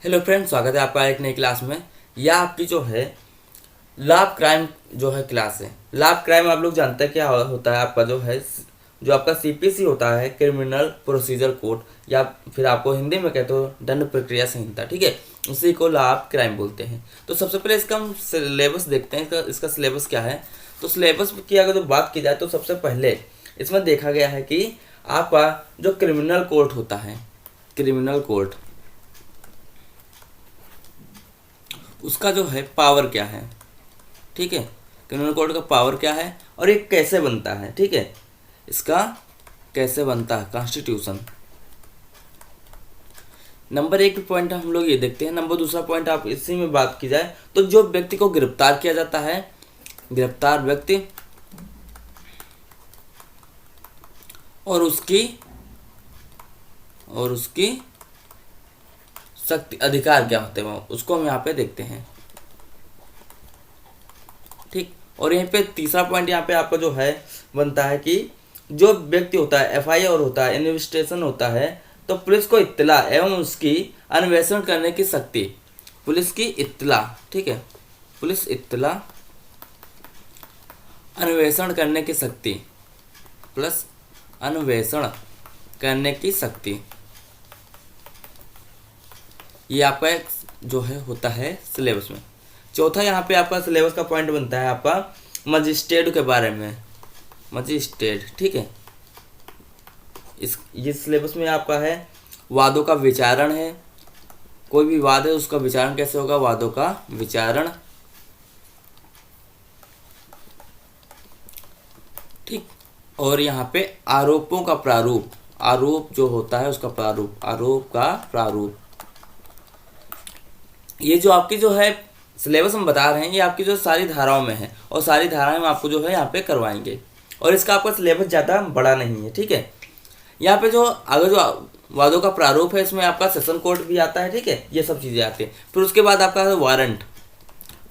Hello friends, स्वागत है आपका एक नई क्लास में। यह आपकी जो है लॉ ऑफ क्राइम जो है क्लास है। लॉ ऑफ क्राइम आप लोग जानते हैं क्या होता है। आपका जो है जो आपका सीपीसी होता है, क्रिमिनल प्रोसीजर कोड, या फिर आपको हिंदी में कहते हो दंड प्रक्रिया संहिता, ठीक है। उसी को लॉ ऑफ क्राइम बोलते हैं। तो सबसे पहले इसका हम सिलेबस देखते हैं, इसका सिलेबस क्या है। तो सिलेबस की अगर जो बात की जाए तो सबसे पहले इसमें देखा गया है कि आपका जो क्रिमिनल कोर्ट होता है, क्रिमिनल कोर्ट, उसका जो है पावर क्या है, ठीक है। क्रिमिनल कोड का पावर क्या है और ये कैसे बनता है, ठीक है। इसका कैसे बनता है कॉन्स्टिट्यूशन। नंबर एक पॉइंट हम लोग ये देखते हैं। नंबर दूसरा पॉइंट आप इसी में बात की जाए तो जो व्यक्ति को गिरफ्तार किया जाता है, गिरफ्तार व्यक्ति और उसकी शक्ति अधिकार क्या होते हैं, उसको हम यहाँ पे देखते हैं, ठीक। और यहाँ पे तीसरा पॉइंट यहाँ पे आपका जो है बनता है कि जो व्यक्ति होता है, एफआईआर होता है, इन्वेस्टिगेशन होता है, तो पुलिस को इत्तला एवं उसकी अन्वेषण करने की शक्ति, पुलिस की इत्तला, ठीक है, पुलिस इत्तला अन्वेषण करने की शक्ति, प्लस अन्वेषण करने की शक्ति, ये आपका एक जो है होता है सिलेबस में। चौथा यहाँ पे आपका सिलेबस का पॉइंट बनता है आपका मजिस्ट्रेट के बारे में, मजिस्ट्रेट, ठीक है। ये सिलेबस में आपका है वादों का विचारण है। कोई भी वाद है उसका विचारण कैसे होगा, वादों का विचारण, ठीक। और यहाँ पे आरोपों का प्रारूप, आरोप जो होता है उसका प्रारूप, आरोप का प्रारूप। ये जो आपकी जो है सिलेबस हम बता रहे हैं, ये आपकी जो सारी धाराओं में है और सारी धाराएं हम आपको जो है यहाँ पे करवाएंगे। और इसका आपका सिलेबस ज़्यादा बड़ा नहीं है, ठीक है। यहाँ पे जो अगर जो वादों का प्रारूप है, इसमें आपका सेशन कोर्ट भी आता है, ठीक है, ये सब चीज़ें आती हैं। फिर उसके बाद आपका वारंट,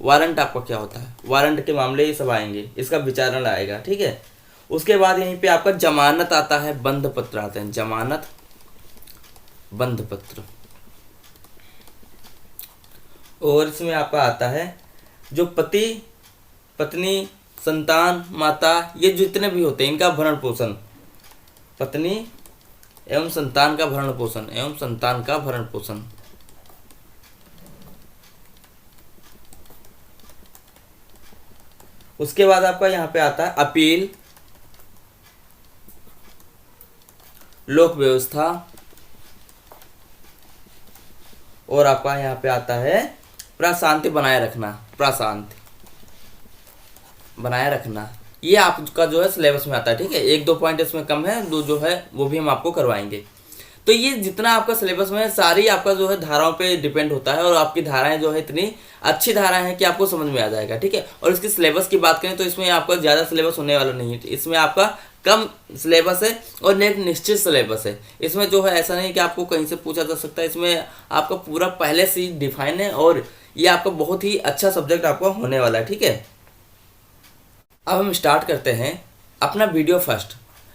वारंट आपका क्या होता है, वारंट के मामले ये सब आएंगे, इसका विचारण आएगा, ठीक है। उसके बाद यहीं पे आपका जमानत आता है, बंध पत्र आते हैं, जमानत, बंध पत्र। और इसमें आपका आता है जो पति, पत्नी, संतान, माता, ये जितने भी होते हैं इनका भरण पोषण, पत्नी एवं संतान का भरण पोषण, एवं संतान का भरण पोषण। उसके बाद आपका यहाँ पे आता है अपील, लोक व्यवस्था, और आपका यहाँ पे आता है प्रशांति बनाए रखना, प्रशांति बनाए रखना। ये आपका जो है सिलेबस में आता है, ठीक है। एक दो पॉइंट इसमें कम है, दो जो है वो भी हम आपको करवाएंगे। तो ये जितना आपका सिलेबस में है सारी आपका जो है धाराओं पे डिपेंड होता है, और आपकी धाराएं जो है इतनी अच्छी धाराएं हैं कि आपको समझ में आ जाएगा, ठीक है। और इसकी सिलेबस की बात करें तो इसमें आपका ज़्यादा सिलेबस होने वाला नहीं है, इसमें आपका कम सिलेबस है और एक निश्चित सिलेबस है। इसमें जो है ऐसा नहीं कि आपको कहीं से पूछा जा सकता है, इसमें आपका पूरा पहले से ही डिफाइन है और ये आपका बहुत ही अच्छा सब्जेक्ट आपका होने वाला है, ठीक है। अब हम स्टार्ट करते हैं अपना वीडियो फर्स्ट।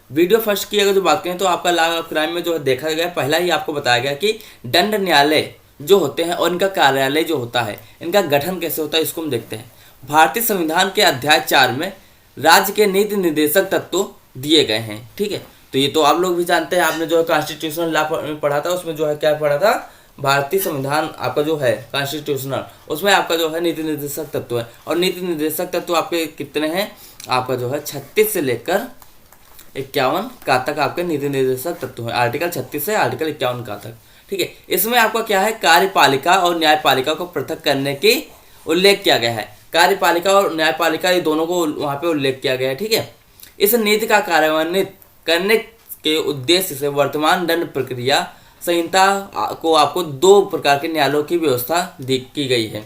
वीडियो फर्स्ट की अगर जो बात करें तो आपका लॉ ऑफ क्राइम में जो है देखा गया, पहला ही आपको बताया गया कि दंड न्यायालय जो होते हैं और इनका कार्यालय जो होता है, इनका गठन कैसे होता है, इसको हम देखते हैं। भारतीय संविधान के अध्याय 4 में राज्य के नीति निर्देशक तत्व दिए गए हैं, ठीक है। तो ये तो आप लोग भी जानते हैं, आपने जो है कॉन्स्टिट्यूशनल लॉ पढ़ा था, उसमें जो है क्या पढ़ा था, भारतीय संविधान आपका जो है कॉन्स्टिट्यूशनल, उसमें आपका जो है नीति निर्देशक तत्व है। और नीति निर्देशक तत्व आपके कितने हैं, आपका जो है 36 से लेकर 51 का तक आपके नीति निर्देशक तत्व है। आर्टिकल 36 से आर्टिकल 51 का तक, ठीक है। इसमें आपका क्या है, कार्यपालिका और न्यायपालिका को पृथक करने की उल्लेख किया गया है। कार्यपालिका और न्यायपालिका ये दोनों को वहाँ पे उल्लेख किया गया है, ठीक है। इस नीति का कार्यान्वित करने के उद्देश्य से वर्तमान दंड प्रक्रिया संहिता को आपको 2 प्रकार के न्यायालयों की व्यवस्था की गई है।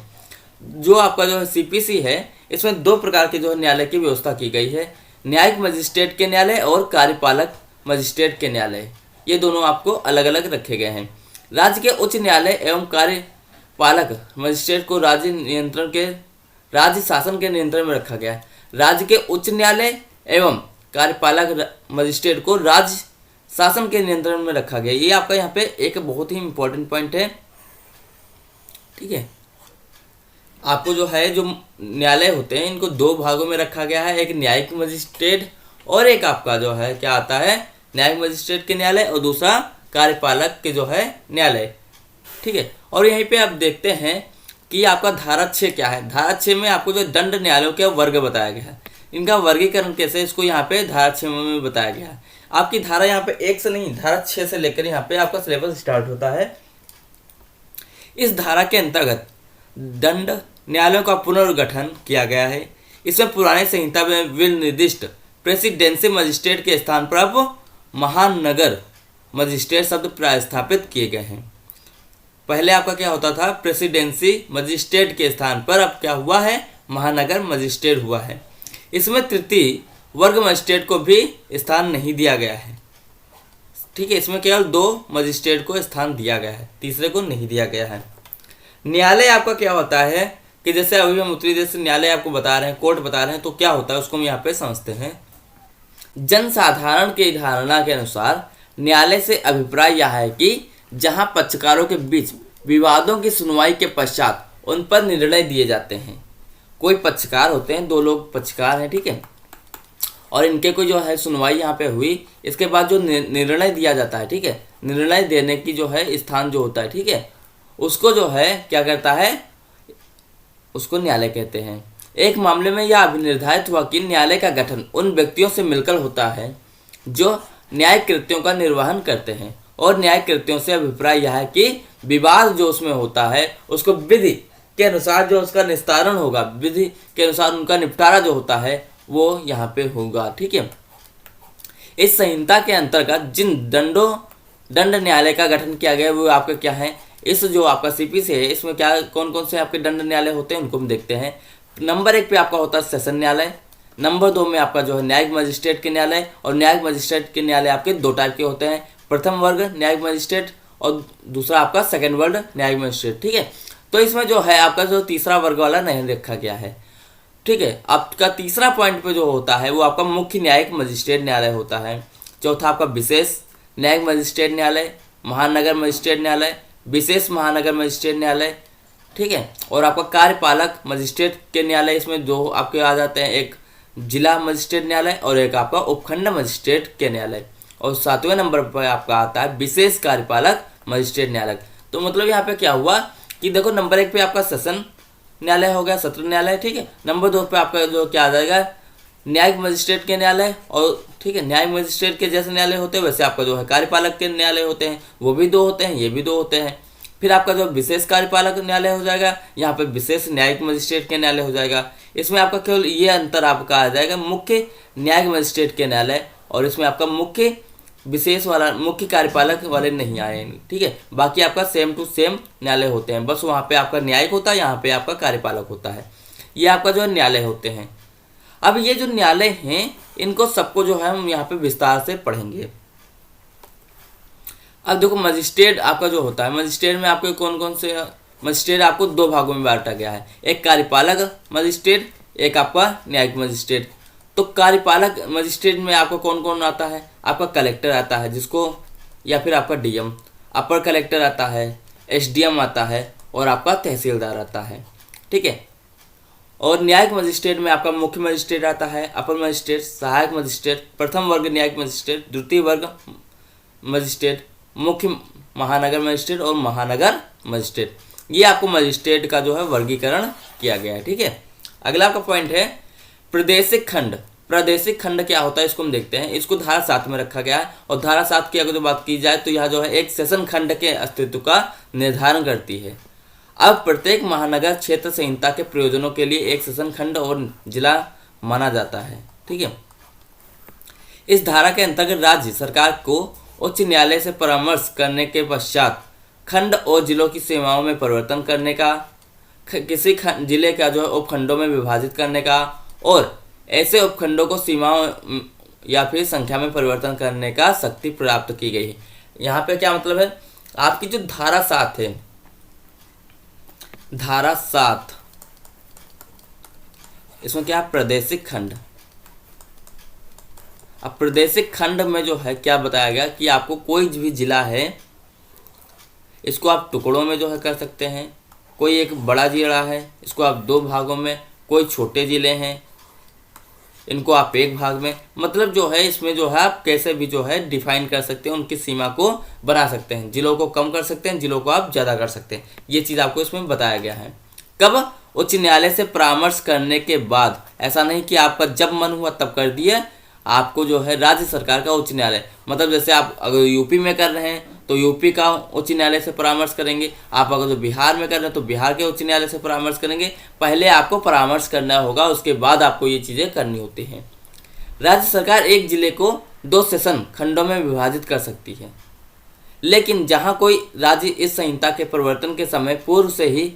जो आपका जो है सीपीसी है, इसमें 2 प्रकार के जो है न्यायालय की व्यवस्था की गई है, न्यायिक मजिस्ट्रेट के न्यायालय और कार्यपालक मजिस्ट्रेट के न्यायालय। ये दोनों आपको अलग अलग रखे गए हैं। राज्य के उच्च न्यायालय एवं कार्यपालक मजिस्ट्रेट को राज्य शासन के नियंत्रण में रखा गया है। राज्य के उच्च न्यायालय एवं कार्यपालक मजिस्ट्रेट को राज्य शासन के नियंत्रण में रखा गया। ये आपका यहाँ पे एक बहुत ही इंपॉर्टेंट पॉइंट है ठीक है। आपको जो है जो न्यायालय होते हैं इनको दो भागों में रखा गया है, एक न्यायिक मजिस्ट्रेट और एक आपका जो है क्या आता है न्यायिक मजिस्ट्रेट के न्यायालय और दूसरा कार्यपालक के जो है न्यायालय, ठीक है। और यहीं पे आप देखते हैं कि आपका धारा 6 क्या है। धारा 6 में आपको जो दंड न्यायालयों के वर्ग बताया गया है, इनका वर्गीकरण कैसे इसको यहाँ पे धारा 6 में बताया गया है। आपकी धारा यहाँ पे 1 से नहीं, धारा 6 से लेकर यहाँ पे आपका सिलेबस स्टार्ट होता है। इस धारा के अंतर्गत दंड न्यायालयों का पुनर्गठन किया गया है। इसमें पुरानी संहिता में विनिर्दिष्ट प्रेसिडेंसी मजिस्ट्रेट के स्थान पर अब महानगर मजिस्ट्रेट शब्द प्रतिस्थापित किए गए हैं। पहले आपका क्या होता था, प्रेसिडेंसी मजिस्ट्रेट के स्थान पर अब क्या हुआ है, महानगर मजिस्ट्रेट हुआ है। इसमें तृतीय वर्ग मजिस्ट्रेट को भी स्थान नहीं दिया गया है, ठीक है। इसमें केवल 2 मजिस्ट्रेट को स्थान दिया गया है, तीसरे को नहीं दिया गया है। न्यायालय आपका क्या होता है कि जैसे अभी हम उत्तरी देश न्यायालय आपको बता रहे हैं, कोर्ट बता रहे हैं, तो क्या होता है उसको हम यहाँ पे समझते हैं। जन साधारण की धारणा के अनुसार न्यायालय से अभिप्राय यह है कि जहां पक्षकारों के बीच विवादों की सुनवाई के पश्चात उन पर निर्णय दिए जाते हैं। कोई पक्षकार होते हैं, 2 लोग पक्षकार हैं, ठीक है, और इनके कोई जो है सुनवाई यहाँ पे हुई, इसके बाद जो निर्णय दिया जाता है, ठीक है, निर्णय देने की जो है स्थान जो होता है, ठीक है, उसको जो है क्या करता है, उसको न्यायालय कहते हैं। एक मामले में यह अभिनिर्धारित हुआ कि न्यायालय का गठन उन व्यक्तियों से मिलकर होता है जो न्यायिक कृत्यों का निर्वहन करते हैं, और न्यायिक कृत्यों से अभिप्राय यह है कि विवाद जो उसमें होता है उसको विधि के अनुसार जो उसका निस्तारण होगा, विधि के अनुसार उनका निपटारा जो होता है वो यहाँ पे होगा, ठीक है। इस संहिता के अंतर्गत जिन दंड न्यायालय का गठन किया गया वो आपका क्या है, इस जो आपका सीपीसी है इसमें क्या कौन कौन से आपके दंड न्यायालय होते हैं उनको हम देखते हैं। नंबर 1 पे आपका होता है सेशन न्यायालय, नंबर 2 में आपका जो है न्यायिक मजिस्ट्रेट के न्यायालय, और न्यायिक मजिस्ट्रेट के न्यायालय आपके 2 टाइप के होते हैं, प्रथम वर्ग न्यायिक मजिस्ट्रेट और दूसरा आपका सेकंड वर्ग न्यायिक मजिस्ट्रेट, ठीक है। तो इसमें जो है आपका जो तीसरा वर्ग वाला नहीं रखा गया है, ठीक है। आपका तीसरा पॉइंट पे जो होता है वो आपका मुख्य न्यायिक मजिस्ट्रेट न्यायालय होता है। चौथा आपका विशेष न्यायिक मजिस्ट्रेट न्यायालय, महानगर मजिस्ट्रेट न्यायालय, विशेष महानगर मजिस्ट्रेट न्यायालय, ठीक है। और आपका कार्यपालक मजिस्ट्रेट के न्यायालय, इसमें 2 आपके आ जाते हैं, एक जिला मजिस्ट्रेट न्यायालय और एक आपका उपखंड मजिस्ट्रेट के न्यायालय, और 7वें नंबर पर आपका आता है विशेष कार्यपालक मजिस्ट्रेट न्यायालय। तो मतलब यहाँ पे क्या हुआ कि देखो नंबर 1 पे आपका सेशन न्यायालय हो गया, सत्र न्यायालय, ठीक है। नंबर 2 पे आपका जो क्या आ जाएगा न्यायिक मजिस्ट्रेट के न्यायालय, और ठीक है न्यायिक मजिस्ट्रेट के जैसे न्यायालय होते हैं वैसे आपका जो है कार्यपालक के न्यायालय होते हैं, वो भी 2 होते हैं, ये भी 2 होते हैं। फिर आपका जो विशेष कार्यपालक न्यायालय हो जाएगा, यहाँ पे विशेष न्यायिक मजिस्ट्रेट के न्यायालय हो जाएगा। इसमें आपका केवल ये अंतर आपका आ जाएगा मुख्य न्यायिक मजिस्ट्रेट के न्यायालय, और इसमें आपका मुख्य विशेष वाला मुख्य कार्यपालक वाले नहीं आएंगे, ठीक है। बाकी आपका सेम टू सेम न्यायालय होते हैं, बस वहाँ पे आपका न्यायिक होता है, यहाँ पे आपका कार्यपालक होता है। ये आपका जो है न्यायालय होते हैं। अब ये जो न्यायालय हैं इनको सबको जो है हम यहाँ पे विस्तार से पढ़ेंगे। अब देखो मजिस्ट्रेट आपका जो होता है, मजिस्ट्रेट में आपके कौन कौन से मजिस्ट्रेट आपको 2 भागों में बांटा गया है, एक कार्यपालक मजिस्ट्रेट, एक आपका न्यायिक मजिस्ट्रेट। तो कार्यपालक मजिस्ट्रेट में आपका कौन कौन आता है, आपका कलेक्टर आता है जिसको, या फिर आपका डीएम, अपर कलेक्टर आता है, एसडीएम आता है, और आपका तहसीलदार आता है, ठीक है। और न्यायिक मजिस्ट्रेट में आपका मुख्य मजिस्ट्रेट आता है, अपर मजिस्ट्रेट, सहायक मजिस्ट्रेट, प्रथम वर्ग न्यायिक मजिस्ट्रेट, द्वितीय वर्ग मजिस्ट्रेट, मुख्य महानगर मजिस्ट्रेट और महानगर मजिस्ट्रेट। ये आपको मजिस्ट्रेट का जो है वर्गीकरण किया गया है, ठीक है। अगला आपका पॉइंट है प्रादेशिक खंड। प्रादेशिक खंड क्या होता है इसको हम देखते हैं। इसको धारा 7 में रखा गया है, और धारा 7 की अगर जो बात की जाए तो यह जो है एक सेशन खंड के अस्तित्व का निर्धारण करती है। अब प्रत्येक महानगर क्षेत्र संहिता के प्रयोजनों के लिए एक सेशन खंड और जिला माना जाता है, ठीक है। इस धारा के अंतर्गत राज्य सरकार को उच्च न्यायालय से परामर्श करने के पश्चात खंड और जिलों की सीमाओं में परिवर्तन करने का, किसी जिले का जो है उपखंडों में विभाजित करने का, और ऐसे उपखंडों को सीमाओं या फिर संख्या में परिवर्तन करने का शक्ति प्राप्त की गई है। यहाँ पे क्या मतलब है, आपकी जो धारा 7 है, धारा 7 इसमें क्या प्रादेशिक खंड। अब प्रादेशिक खंड में जो है क्या बताया गया कि आपको कोई भी जिला है इसको आप टुकड़ों में जो है कर सकते हैं, कोई एक बड़ा जिला है, इसको आप 2 भागों में, कोई छोटे ज़िले हैं, इनको आप 1 भाग में, मतलब जो है इसमें जो है आप कैसे भी जो है डिफाइन कर सकते हैं, उनकी सीमा को बना सकते हैं, जिलों को कम कर सकते हैं, जिलों को आप ज़्यादा कर सकते हैं। ये चीज़ आपको इसमें बताया गया है। कब? उच्च न्यायालय से परामर्श करने के बाद, ऐसा नहीं कि आपका जब मन हुआ तब कर दिया। आपको जो है राज्य सरकार का उच्च न्यायालय, मतलब जैसे आप अगर यूपी में कर रहे हैं तो यूपी का उच्च न्यायालय से परामर्श करेंगे, आप अगर जो बिहार में कर रहे हैं तो बिहार के उच्च न्यायालय से परामर्श करेंगे। पहले आपको परामर्श करना होगा, उसके बाद आपको ये चीज़ें करनी होती हैं। राज्य सरकार एक जिले को 2 सेशन खंडों में विभाजित कर सकती है, लेकिन जहां कोई राज्य इस संहिता के परिवर्तन के समय पूर्व से ही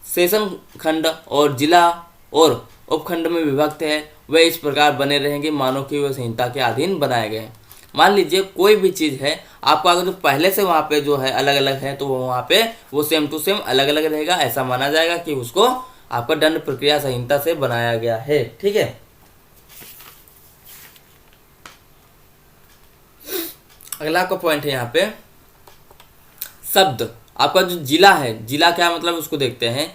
सेशन खंड और जिला और उपखंड में विभक्त है, वे इस प्रकार बने रहेंगे मानो कि वे संहिता के अधीन बनाए गए हैं। मान लीजिए कोई भी चीज़ है, आपको अगर जो पहले से वहाँ पे जो है अलग अलग है तो वहाँ पे वो सेम टू सेम अलग अलग रहेगा, ऐसा माना जाएगा कि उसको आपका दंड प्रक्रिया संहिता से बनाया गया है। ठीक है, अगला आपका पॉइंट है यहाँ पे शब्द। आपका जो जिला है, जिला क्या मतलब उसको देखते हैं।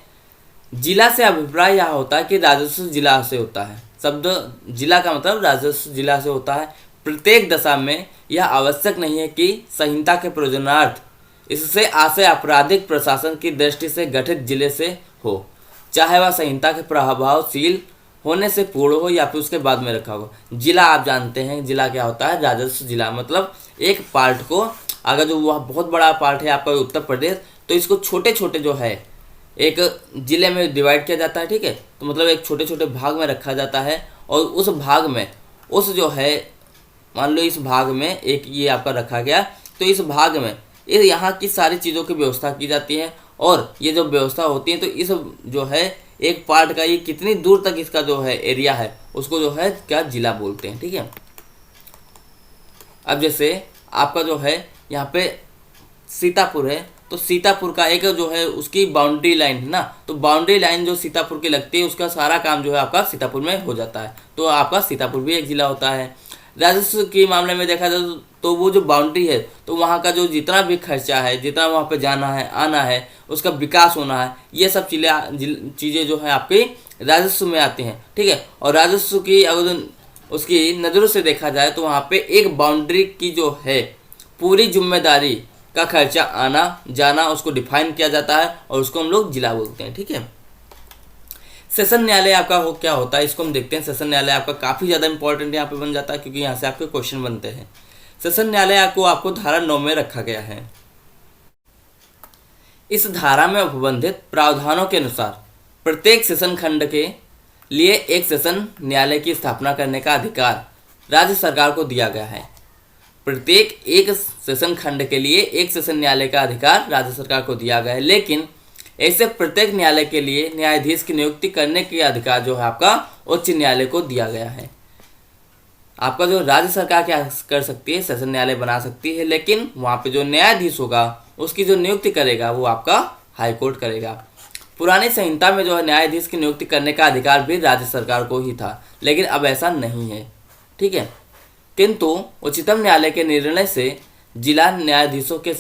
जिला से अभिप्राय यह होता है कि राजस्व जिला से होता है। शब्द जिला का मतलब राजस्व जिला से होता है। प्रत्येक दशा में यह आवश्यक नहीं है कि संहिता के प्रयोजनार्थ इससे आशय आपराधिक प्रशासन की दृष्टि से गठित जिले से हो, चाहे वह संहिता के प्रभावशील होने से पूर्व हो या फिर उसके बाद में रखा हो। जिला आप जानते हैं, जिला क्या होता है, राजस्व जिला मतलब एक पार्ट को, अगर जो वह बहुत बड़ा पार्ट है आपका उत्तर प्रदेश, तो इसको छोटे छोटे जो है एक जिले में डिवाइड किया जाता है। ठीक है, तो मतलब एक छोटे छोटे भाग में रखा जाता है, और उस भाग में उस जो है, मान लो इस भाग में एक ये आपका रखा गया, तो इस भाग में ये यहाँ की सारी चीज़ों की व्यवस्था की जाती है, और ये जो व्यवस्था होती है तो इस जो है एक पार्ट का ये कितनी दूर तक इसका जो है एरिया है उसको जो है क्या जिला बोलते हैं। ठीक है, अब जैसे आपका जो है यहाँ पे सीतापुर है, तो सीतापुर का एक जो है उसकी बाउंड्री लाइन है ना, तो बाउंड्री लाइन जो सीतापुर की लगती है उसका सारा काम जो है आपका सीतापुर में हो जाता है, तो आपका सीतापुर भी एक जिला होता है। राजस्व के मामले में देखा जाए तो वो जो बाउंड्री है, तो वहाँ का जो जितना भी खर्चा है, जितना वहाँ पे जाना है आना है, उसका विकास होना है, ये सब चीज़ें जो है आपके राजस्व में आती हैं। ठीक है, और राजस्व की अगर उसकी नज़रों से देखा जाए तो वहाँ पे एक बाउंड्री की जो है पूरी जिम्मेदारी का खर्चा आना जाना उसको डिफाइन किया जाता है, और उसको हम लोग जिला बोलते हैं। ठीक है, सेशन न्यायालय आपका हो क्या होता है, इसको हम देखते हैं। सेशन न्यायालय आपका काफ़ी ज़्यादा इंपॉर्टेंट यहाँ पे बन जाता है, क्योंकि यहाँ से आपके क्वेश्चन बनते हैं। सेशन न्यायालय आपको धारा 9 में रखा गया है। इस धारा में उपबंधित प्रावधानों के अनुसार प्रत्येक सेशन खंड के लिए एक सेशन न्यायालय की स्थापना करने का अधिकार राज्य सरकार को दिया गया है। प्रत्येक एक सेशन खंड के लिए एक सेशन न्यायालय का अधिकार राज्य सरकार को दिया गया है, लेकिन ऐसे प्रत्येक न्यायालय के लिए न्यायाधीश की नियुक्ति करने के अधिकार जो है आपका उच्च न्यायालय को दिया गया है। आपका जो राज्य सरकार क्या कर सकती है, सेशन न्यायालय बना सकती है, लेकिन वहाँ पे जो न्यायाधीश होगा उसकी जो नियुक्ति करेगा वो आपका हाई कोर्ट करेगा। पुरानी संहिता में जो है न्यायाधीश की नियुक्ति करने का अधिकार भी राज्य सरकार को ही था, लेकिन अब ऐसा नहीं है। ठीक है, किंतु उच्चतम न्यायालय के निर्णय से जिला न्यायाधीशों के,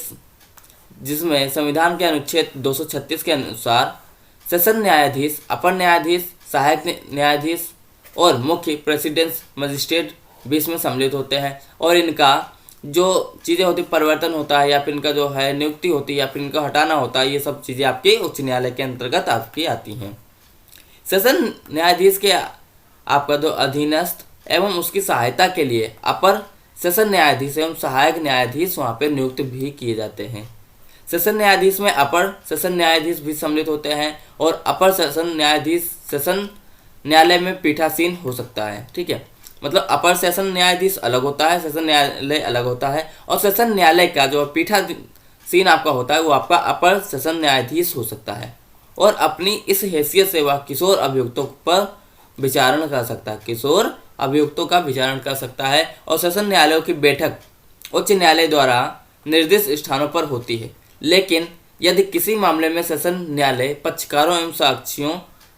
जिसमें संविधान के अनुच्छेद 236 के अनुसार सेशन न्यायाधीश, अपर न्यायाधीश, सहायक न्यायाधीश और मुख्य प्रेसिडेंस मजिस्ट्रेट भी इसमें सम्मिलित होते हैं, और इनका जो चीज़ें होती परिवर्तन होता है या फिर इनका जो है नियुक्ति होती है या फिर इनका हटाना होता है, ये सब चीज़ें आपके उच्च न्यायालय के अंतर्गत आपकी आती हैं। सेशन न्यायाधीश के आपका जो अधीनस्थ एवं उसकी सहायता के लिए अपर सेशन न्यायाधीश एवं सहायक न्यायाधीश वहाँ पे नियुक्त भी किए जाते हैं। सेशन न्यायाधीश में अपर सेशन न्यायाधीश भी सम्मिलित होते हैं, और अपर सेशन न्यायाधीश सेशन न्यायालय में पीठासीन हो सकता है। ठीक है, मतलब अपर सेशन न्यायाधीश अलग होता है, सेशन न्यायालय अलग होता है, और सेशन न्यायालय का जो पीठासीन आपका होता है वो आपका अपर सेशन न्यायाधीश हो सकता है, और अपनी इस हैसियत से वह किशोर अभियुक्तों पर विचारण कर सकता है, किशोर अभियुक्तों का विचारण कर सकता है। और सेशन न्यायालयों की बैठक उच्च न्यायालय द्वारा निर्दिष्ट स्थानों पर होती है, लेकिन यदि किसी मामले में सेशन न्यायालय पक्षकारों एवं साक्षियों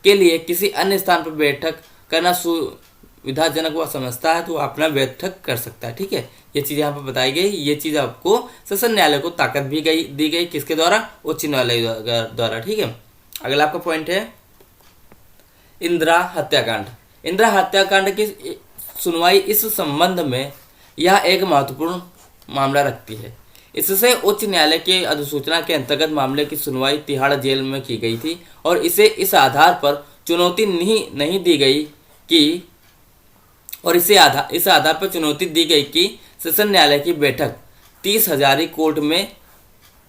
के लिए किसी अन्य स्थान पर बैठक करना सुविधाजनक वह समझता है तो अपना बैठक कर सकता है। ठीक है, ये चीज़ यहाँ पर बताई गई। ये चीज़ आपको सेशन न्यायालय को ताकत भी दी गई किसके द्वारा, उच्च न्यायालय द्वारा। ठीक है, अगला आपका पॉइंट है इंदिरा हत्याकांड। इंदिरा हत्याकांड की सुनवाई इस संबंध में यह एक महत्वपूर्ण मामला रखती है। इससे उच्च न्यायालय की अधिसूचना के अंतर्गत मामले की सुनवाई तिहाड़ जेल में की गई थी और इसे इस आधार पर चुनौती नहीं दी गई कि इस आधार पर चुनौती दी गई कि सेशन न्यायालय की बैठक 30 हजारी कोर्ट में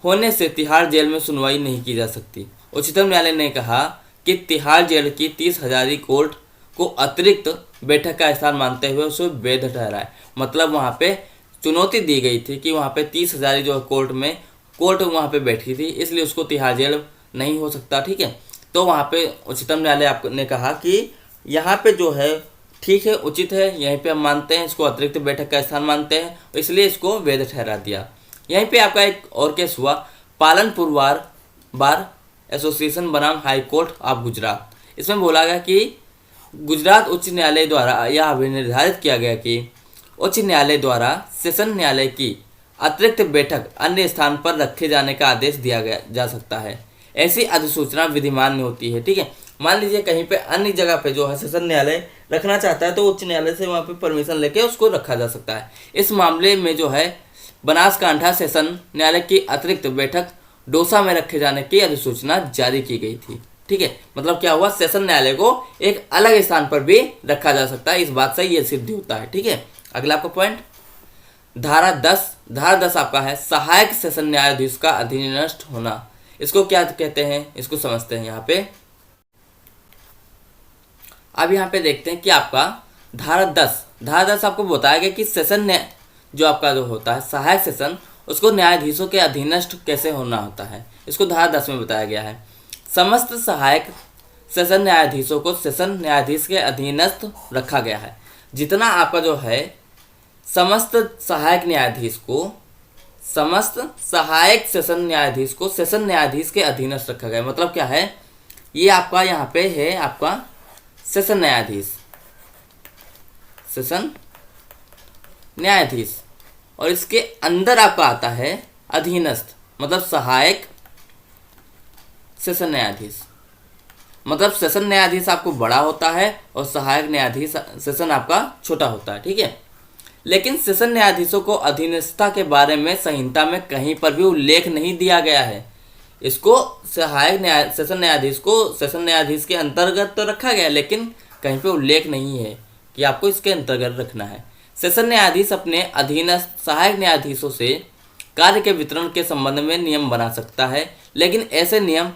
होने से तिहाड़ जेल में सुनवाई नहीं की जा सकती। उच्चतम न्यायालय ने कहा कि तिहाड़ जेल की 30 हजारी कोर्ट को अतिरिक्त बैठक का स्थान मानते हुए उसे वैध ठहराए। मतलब वहाँ पे चुनौती दी गई थी कि वहाँ पे 30 हजारी जो कोर्ट वहाँ पे बैठी थी, इसलिए उसको तिहाड़ जेल नहीं हो सकता। ठीक है, तो वहाँ पे उच्चतम न्यायालय आपने कहा कि यहाँ पे जो है ठीक है, उचित है, यहीं पे हम मानते हैं, इसको अतिरिक्त बैठक का स्थान मानते हैं, इसलिए इसको वैध ठहरा दिया। यहीं पे आपका एक और केस हुआ, पालनपुर बार एसोसिएशन बनाम हाई कोर्ट ऑफ गुजरात। इसमें बोला गया कि गुजरात उच्च न्यायालय द्वारा यह अभिनिर्धारित किया गया कि उच्च न्यायालय द्वारा सेशन न्यायालय की अतिरिक्त बैठक अन्य स्थान पर रखे जाने का आदेश दिया जा सकता है। ऐसी अधिसूचना विधिमान्य होती है। ठीक है, मान लीजिए कहीं पे अन्य जगह पे जो है सेशन न्यायालय रखना चाहता है तो उच्च न्यायालय से वहाँ पे परमिशन लेके उसको रखा जा सकता है। इस मामले में जो है बनासकांठा सेशन न्यायालय की अतिरिक्त बैठक डोसा में रखे जाने की अधिसूचना जारी की गई थी। ठीक है, मतलब क्या हुआ, सेशन न्यायालय को एक अलग स्थान पर भी रखा जा सकता है। इस बात से ये सिद्ध होता है। ठीक है, अगला आपका पॉइंट धारा 10 आपका है सहायक सेशन न्यायाधीश का अधीनस्थ होना। इसको क्या कहते हैं, इसको समझते हैं यहाँ पे। अब यहाँ पे देखते हैं कि आपका धारा 10 आपको बताया गया कि सेशन जो आपका जो होता है सहायक सेशन, उसको न्यायाधीशों के अधीनस्थ कैसे होना होता है। इसको धारा 10 में बताया गया है, समस्त सहायक सेशन न्यायाधीशों को सेशन न्यायाधीश के अधीनस्थ रखा गया है। जितना आपका जो है समस्त सहायक सेशन न्यायाधीश को सेशन न्यायाधीश के अधीनस्थ रखा गया। मतलब क्या है, ये आपका यहाँ पे है आपका सेशन न्यायाधीश और इसके अंदर आपका आता है अधीनस्थ, मतलब सहायक सेशन न्यायाधीश। मतलब सेशन न्यायाधीश आपको बड़ा होता है और सहायक न्यायाधीश सेशन आपका छोटा होता है। ठीक है, लेकिन सेशन न्यायाधीशों को अधीनस्थता के बारे में संहिता में कहीं पर भी उल्लेख नहीं दिया गया है। इसको सेशन न्यायाधीश को सेशन न्यायाधीश के अंतर्गत तो रखा गया, लेकिन कहीं पे उल्लेख नहीं है कि आपको इसके अंतर्गत रखना है। सेशन न्यायाधीश अपने अधीनस्थ सहायक न्यायाधीशों से कार्य के वितरण के संबंध में नियम बना सकता है, लेकिन ऐसे नियम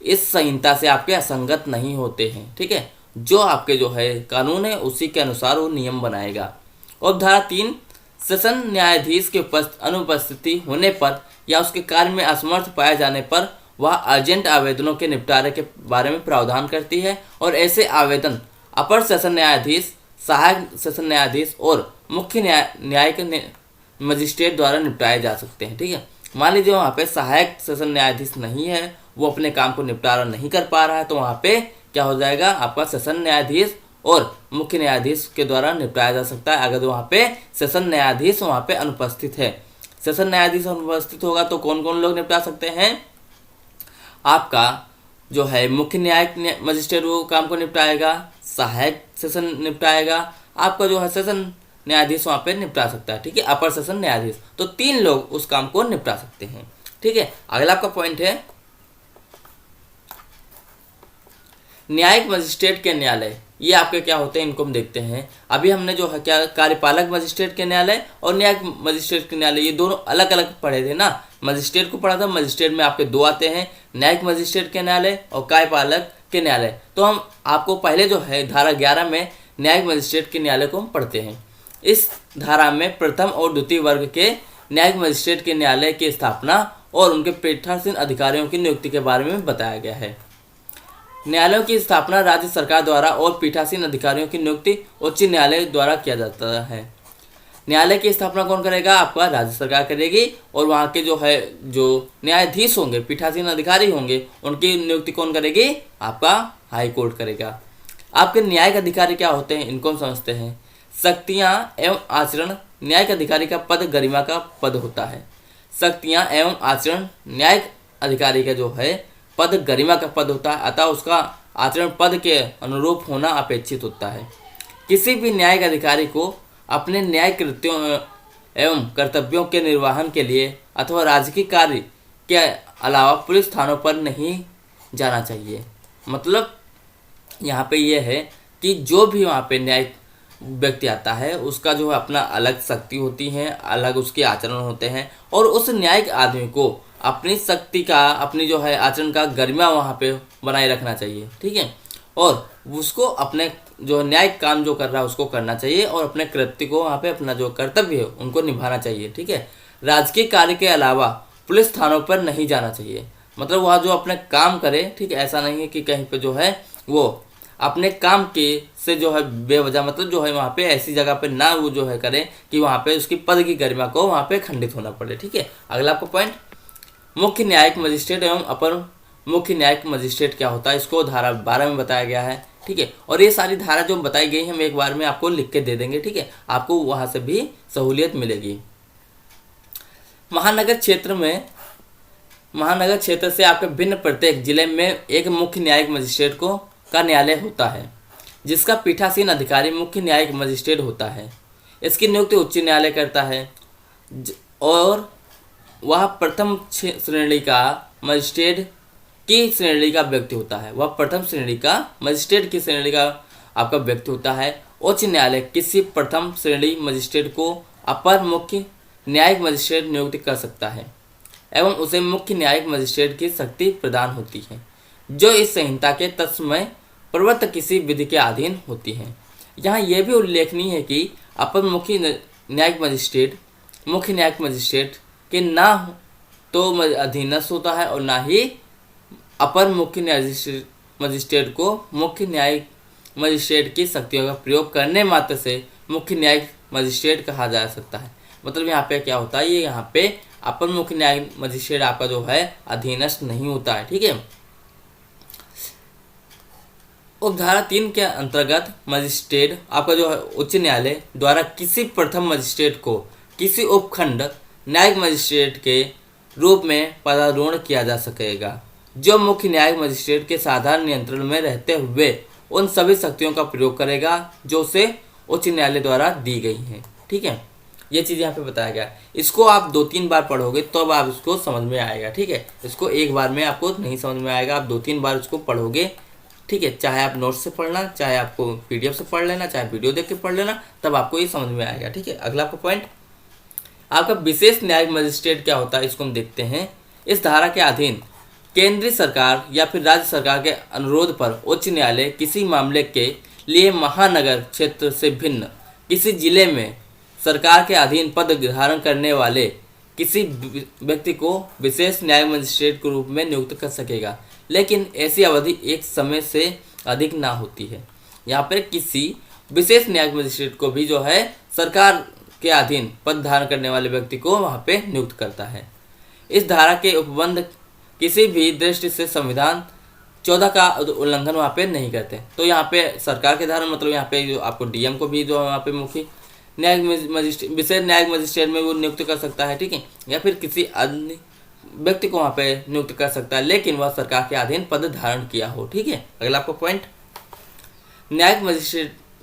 इस संहिता से आपके असंगत नहीं होते हैं। ठीक है, जो आपके जो है कानून है उसी के अनुसार वो नियम बनाएगा। और धारा 3 सेशन न्यायाधीश के अनुपस्थिति होने पर या उसके कार्य में असमर्थ पाए जाने पर वह अर्जेंट आवेदनों के निपटारे के बारे में प्रावधान करती है और ऐसे आवेदन अपर सेशन न्यायाधीश, सहायक सेशन न्यायाधीश और मुख्य न्यायिक मजिस्ट्रेट द्वारा निपटाए जा सकते हैं। ठीक है, मान लीजिए वहाँ पे सहायक सेशन न्यायाधीश नहीं है, वो अपने काम को निपटारा नहीं कर पा रहा है, तो वहाँ पे क्या हो जाएगा, आपका सेशन न्यायाधीश और मुख्य न्यायाधीश के द्वारा निपटाया जा सकता है। अगर वहाँ पे सेशन न्यायाधीश वहाँ पे अनुपस्थित है, सेशन न्यायाधीश अनुपस्थित होगा तो कौन कौन लोग निपटा सकते हैं, आपका जो है मुख्य न्यायिक मजिस्ट्रेट वो काम को निपटाएगा, सहायक सेशन निपटाएगा, आपका जो है सेशन न्यायाधीश वहाँ पे निपटा सकता है। ठीक है, अपर सेशन न्यायाधीश, तो 3 लोग उस काम को निपटा सकते हैं। ठीक है, अगला आपका पॉइंट है न्यायिक मजिस्ट्रेट के न्यायालय। ये आपके क्या होते हैं, इनको हम देखते हैं। अभी हमने जो है क्या कार्यपालक मजिस्ट्रेट के न्यायालय और न्यायिक मजिस्ट्रेट के न्यायालय, ये दोनों अलग अलग पढ़े थे ना। मजिस्ट्रेट को पढ़ा था, मजिस्ट्रेट में आपके 2 आते हैं, न्यायिक मजिस्ट्रेट के न्यायालय और कार्यपालक के न्यायालय। तो हम आपको पहले जो है धारा 11 में न्यायिक मजिस्ट्रेट के न्यायालय को हम पढ़ते हैं। इस धारा में प्रथम और द्वितीय वर्ग के न्यायिक मजिस्ट्रेट के न्यायालय की स्थापना और उनके पीठासीन अधिकारियों की नियुक्ति के बारे में बताया गया है। न्यायालयों की स्थापना राज्य सरकार द्वारा और पीठासीन अधिकारियों की नियुक्ति उच्च न्यायालय द्वारा किया जाता है। न्यायालय की स्थापना कौन करेगा, आपका राज्य सरकार करेगी और वहाँ के जो है जो न्यायाधीश होंगे, पीठासीन अधिकारी होंगे, उनकी नियुक्ति कौन करेगी, आपका हाई कोर्ट करेगा। आपके न्यायिक अधिकारी क्या होते हैं, इनको हम समझते हैं। शक्तियाँ एवं आचरण, न्यायिक अधिकारी का पद गरिमा का पद होता है। शक्तियाँ एवं आचरण न्यायिक अधिकारी का जो है पद गरिमा का पद होता है, अतः उसका आचरण पद के अनुरूप होना अपेक्षित होता है। किसी भी न्यायिक अधिकारी को अपने न्यायिक कृत्यों एवं कर्तव्यों के निर्वहन के लिए अथवा राजकीय कार्य के अलावा पुलिस थानों पर नहीं जाना चाहिए। मतलब यहाँ पे ये है कि जो भी वहाँ पे न्यायिक व्यक्ति आता है उसका जो है अपना अलग शक्ति होती है, अलग उसके आचरण होते हैं, और उस न्यायिक आदमी को अपनी शक्ति का, अपनी जो है आचरण का गरिमा वहाँ पे बनाए रखना चाहिए, ठीक है। और उसको अपने जो न्यायिक काम जो कर रहा है उसको करना चाहिए, और अपने कृत्य को वहाँ पे अपना जो कर्तव्य है उनको निभाना चाहिए, ठीक है। राजकीय कार्य के अलावा पुलिस थानों पर नहीं जाना चाहिए। मतलब वह जो अपने काम करे, ठीक है, ऐसा नहीं है कि कहीं पे जो है वो अपने काम के से जो है बेवजह, मतलब जो है वहाँ पे ऐसी जगह पे ना वो जो है करे कि वहाँ पे उसकी पद की गरिमा को वहाँ पे खंडित होना पड़े, ठीक है। अगला आपको पॉइंट, मुख्य न्यायिक मजिस्ट्रेट एवं अपर मुख्य न्यायिक मजिस्ट्रेट क्या होता है, इसको धारा 12 में बताया गया है, ठीक है। और ये सारी धारा जो बताई गई हम एक बार में आपको लिख के दे देंगे, ठीक है, आपको वहाँ से भी सहूलियत मिलेगी। महानगर क्षेत्र से आपके भिन्न प्रत्येक जिले में एक मुख्य न्यायिक मजिस्ट्रेट को का न्यायालय होता है, जिसका पीठासीन अधिकारी मुख्य न्यायिक मजिस्ट्रेट होता है। इसकी नियुक्ति उच्च न्यायालय करता है और वह प्रथम श्रेणी का मजिस्ट्रेट की श्रेणी का व्यक्ति होता है। वह प्रथम श्रेणी का मजिस्ट्रेट की श्रेणी का आपका व्यक्ति होता है। उच्च न्यायालय किसी प्रथम श्रेणी मजिस्ट्रेट को अपर मुख्य न्यायिक मजिस्ट्रेट नियुक्त कर सकता है एवं उसे मुख्य न्यायिक मजिस्ट्रेट की शक्ति प्रदान होती है, जो इस संहिता के तत्समय प्रवृत्त किसी विधि के अधीन होती है। यहाँ यह भी उल्लेखनीय है कि अपर मुख्य न्यायिक मजिस्ट्रेट के ना तो अधीनस्थ होता है और ना ही अपर मुख्य न्यायाधीश मजिस्ट्रेट को मुख्य न्यायिक मजिस्ट्रेट की शक्तियों का प्रयोग करने मात्र से मुख्य न्यायिक मजिस्ट्रेट कहा जा सकता है। मतलब यहाँ पे क्या होता है, ये यहाँ पे अपर मुख्य न्यायिक मजिस्ट्रेट आपका जो है अधीनस्थ नहीं होता है, ठीक है। उपधारा 3 के अंतर्गत मजिस्ट्रेट आपका जो है उच्च न्यायालय द्वारा किसी प्रथम मजिस्ट्रेट को किसी उपखंड न्यायिक मजिस्ट्रेट के रूप में पदारोहण किया जा सकेगा, जो मुख्य न्यायिक मजिस्ट्रेट के साधारण नियंत्रण में रहते हुए उन सभी शक्तियों का प्रयोग करेगा जो उसे उच्च न्यायालय द्वारा दी गई हैं, ठीक है। ये चीज़ यहाँ पे बताया गया। इसको आप 2-3 बार पढ़ोगे तो अब आप इसको समझ में आएगा, ठीक है। इसको एक बार में आपको नहीं समझ में आएगा, आप 2-3 बार इसको पढ़ोगे, ठीक है। चाहे आप नोट्स से पढ़ना, चाहे आपको PDF से पढ़ लेना, चाहे वीडियो देख के पढ़ लेना, तब आपको ये समझ में आएगा, ठीक है। अगला आपका पॉइंट, आपका विशेष न्यायिक मजिस्ट्रेट क्या होता है, इसको हम देखते हैं। इस धारा के अधीन केंद्रीय सरकार या फिर राज्य सरकार के अनुरोध पर उच्च न्यायालय किसी मामले के लिए महानगर क्षेत्र से भिन्न किसी जिले में सरकार के अधीन पद धारण करने वाले किसी व्यक्ति को विशेष न्यायिक मजिस्ट्रेट के रूप में नियुक्त कर सकेगा, लेकिन ऐसी अवधि एक समय से अधिक ना होती है। यहाँ पर किसी विशेष न्यायिक मजिस्ट्रेट को भी जो है सरकार के अधीन पद धारण करने वाले व्यक्ति को वहाँ पे नियुक्त करता है। इस धारा के उपबंध किसी भी दृष्टि से संविधान 14 का उल्लंघन वहाँ पे नहीं करते। तो यहाँ पे सरकार के धारा मतलब यहाँ पे जो आपको DM को भी जो वहाँ पे मुख्य न्यायिक मजिस्ट्रेट विशेष न्यायिक मजिस्ट्रेट में वो नियुक्त कर सकता है, ठीक है, या फिर किसी अन्य व्यक्ति को वहाँ पे नियुक्त कर सकता है, लेकिन वह सरकार के अधीन पद धारण किया हो, ठीक है। अगला आपको पॉइंट, न्यायिक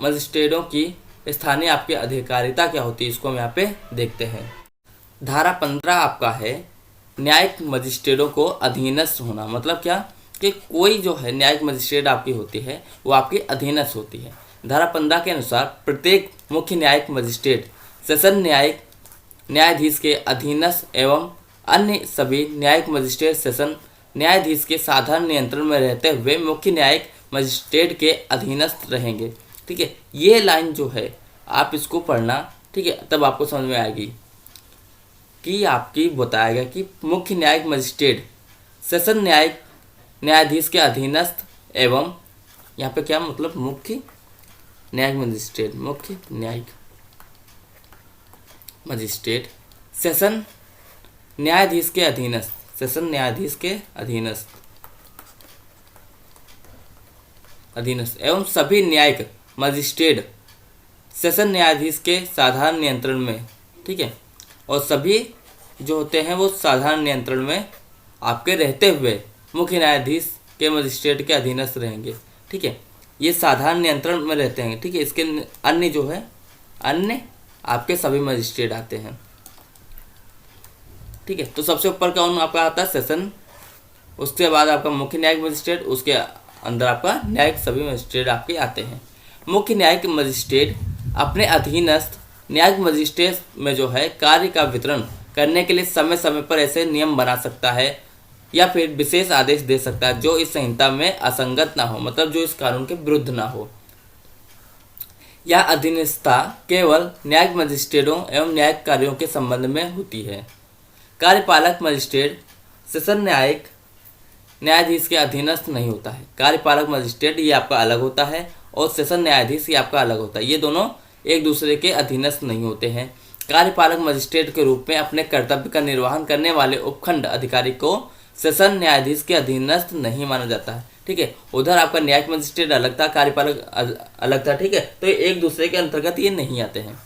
मजिस्ट्रेटों की स्थानीय आपकी अधिकारिता क्या होती है, इसको हम यहाँ पे देखते हैं। धारा 15 आपका है न्यायिक मजिस्ट्रेटों को अधीनस्थ होना। मतलब क्या कि कोई जो है न्यायिक मजिस्ट्रेट आपकी होती है वो आपकी अधीनस्थ होती है। धारा 15 के अनुसार प्रत्येक मुख्य न्यायिक मजिस्ट्रेट सेशन न्यायाधीश के अधीनस्थ एवं अन्य सभी न्यायिक मजिस्ट्रेट सेशन न्यायाधीश के साधारण नियंत्रण में रहते हुए मुख्य न्यायिक मजिस्ट्रेट के अधीनस्थ रहेंगे, ठीक है। ये लाइन जो है आप इसको पढ़ना, ठीक है, तब आपको समझ में आएगी कि आपकी बताएगा कि मुख्य न्यायिक मजिस्ट्रेट सेशन न्यायाधीश के अधीनस्थ एवं यहाँ पे क्या मतलब मुख्य न्यायिक मजिस्ट्रेट सेशन न्यायाधीश के अधीनस्थ एवं सभी न्यायिक मजिस्ट्रेट सेशन न्यायाधीश के साधारण नियंत्रण में, ठीक है, और सभी जो होते हैं वो साधारण नियंत्रण में आपके रहते हुए मुख्य न्यायाधीश के मजिस्ट्रेट के अधीनस्थ रहेंगे। ठीक है, ये साधारण नियंत्रण में रहते हैं। ठीक है, इसके अन्य जो है अन्य आपके सभी मजिस्ट्रेट आते हैं। ठीक है, तो सबसे ऊपर कौन आपका आता है? सेशन, उसके बाद आपका मुख्य न्यायिक मजिस्ट्रेट, उसके अंदर आपका न्यायिक सभी मजिस्ट्रेट आपके आते हैं। मुख्य न्यायिक मजिस्ट्रेट अपने अधीनस्थ न्यायिक मजिस्ट्रेट में जो है कार्य का वितरण करने के लिए समय समय पर ऐसे नियम बना सकता है या फिर विशेष आदेश दे सकता है जो इस संहिता में असंगत ना हो, मतलब जो इस कानून के विरुद्ध ना हो। यह अधीनस्थता केवल न्यायिक मजिस्ट्रेटों एवं न्यायिक कार्यों के संबंध में होती है। कार्यपालक मजिस्ट्रेट सेशन न्यायिक न्यायाधीश के अधीनस्थ नहीं होता है। कार्यपालक मजिस्ट्रेट ये आपका अलग होता है और सेशन न्यायाधीश ये आपका अलग होता है। ये दोनों एक दूसरे के अधीनस्थ नहीं होते हैं। कार्यपालक मजिस्ट्रेट के रूप में अपने कर्तव्य का निर्वहन करने वाले उपखंड अधिकारी को सेशन न्यायाधीश के अधीनस्थ नहीं माना जाता है। ठीक है, उधर आपका न्यायिक मजिस्ट्रेट अलग था, कार्यपालक अलग था। ठीक है, तो ये एक दूसरे के अंतर्गत ये नहीं आते हैं।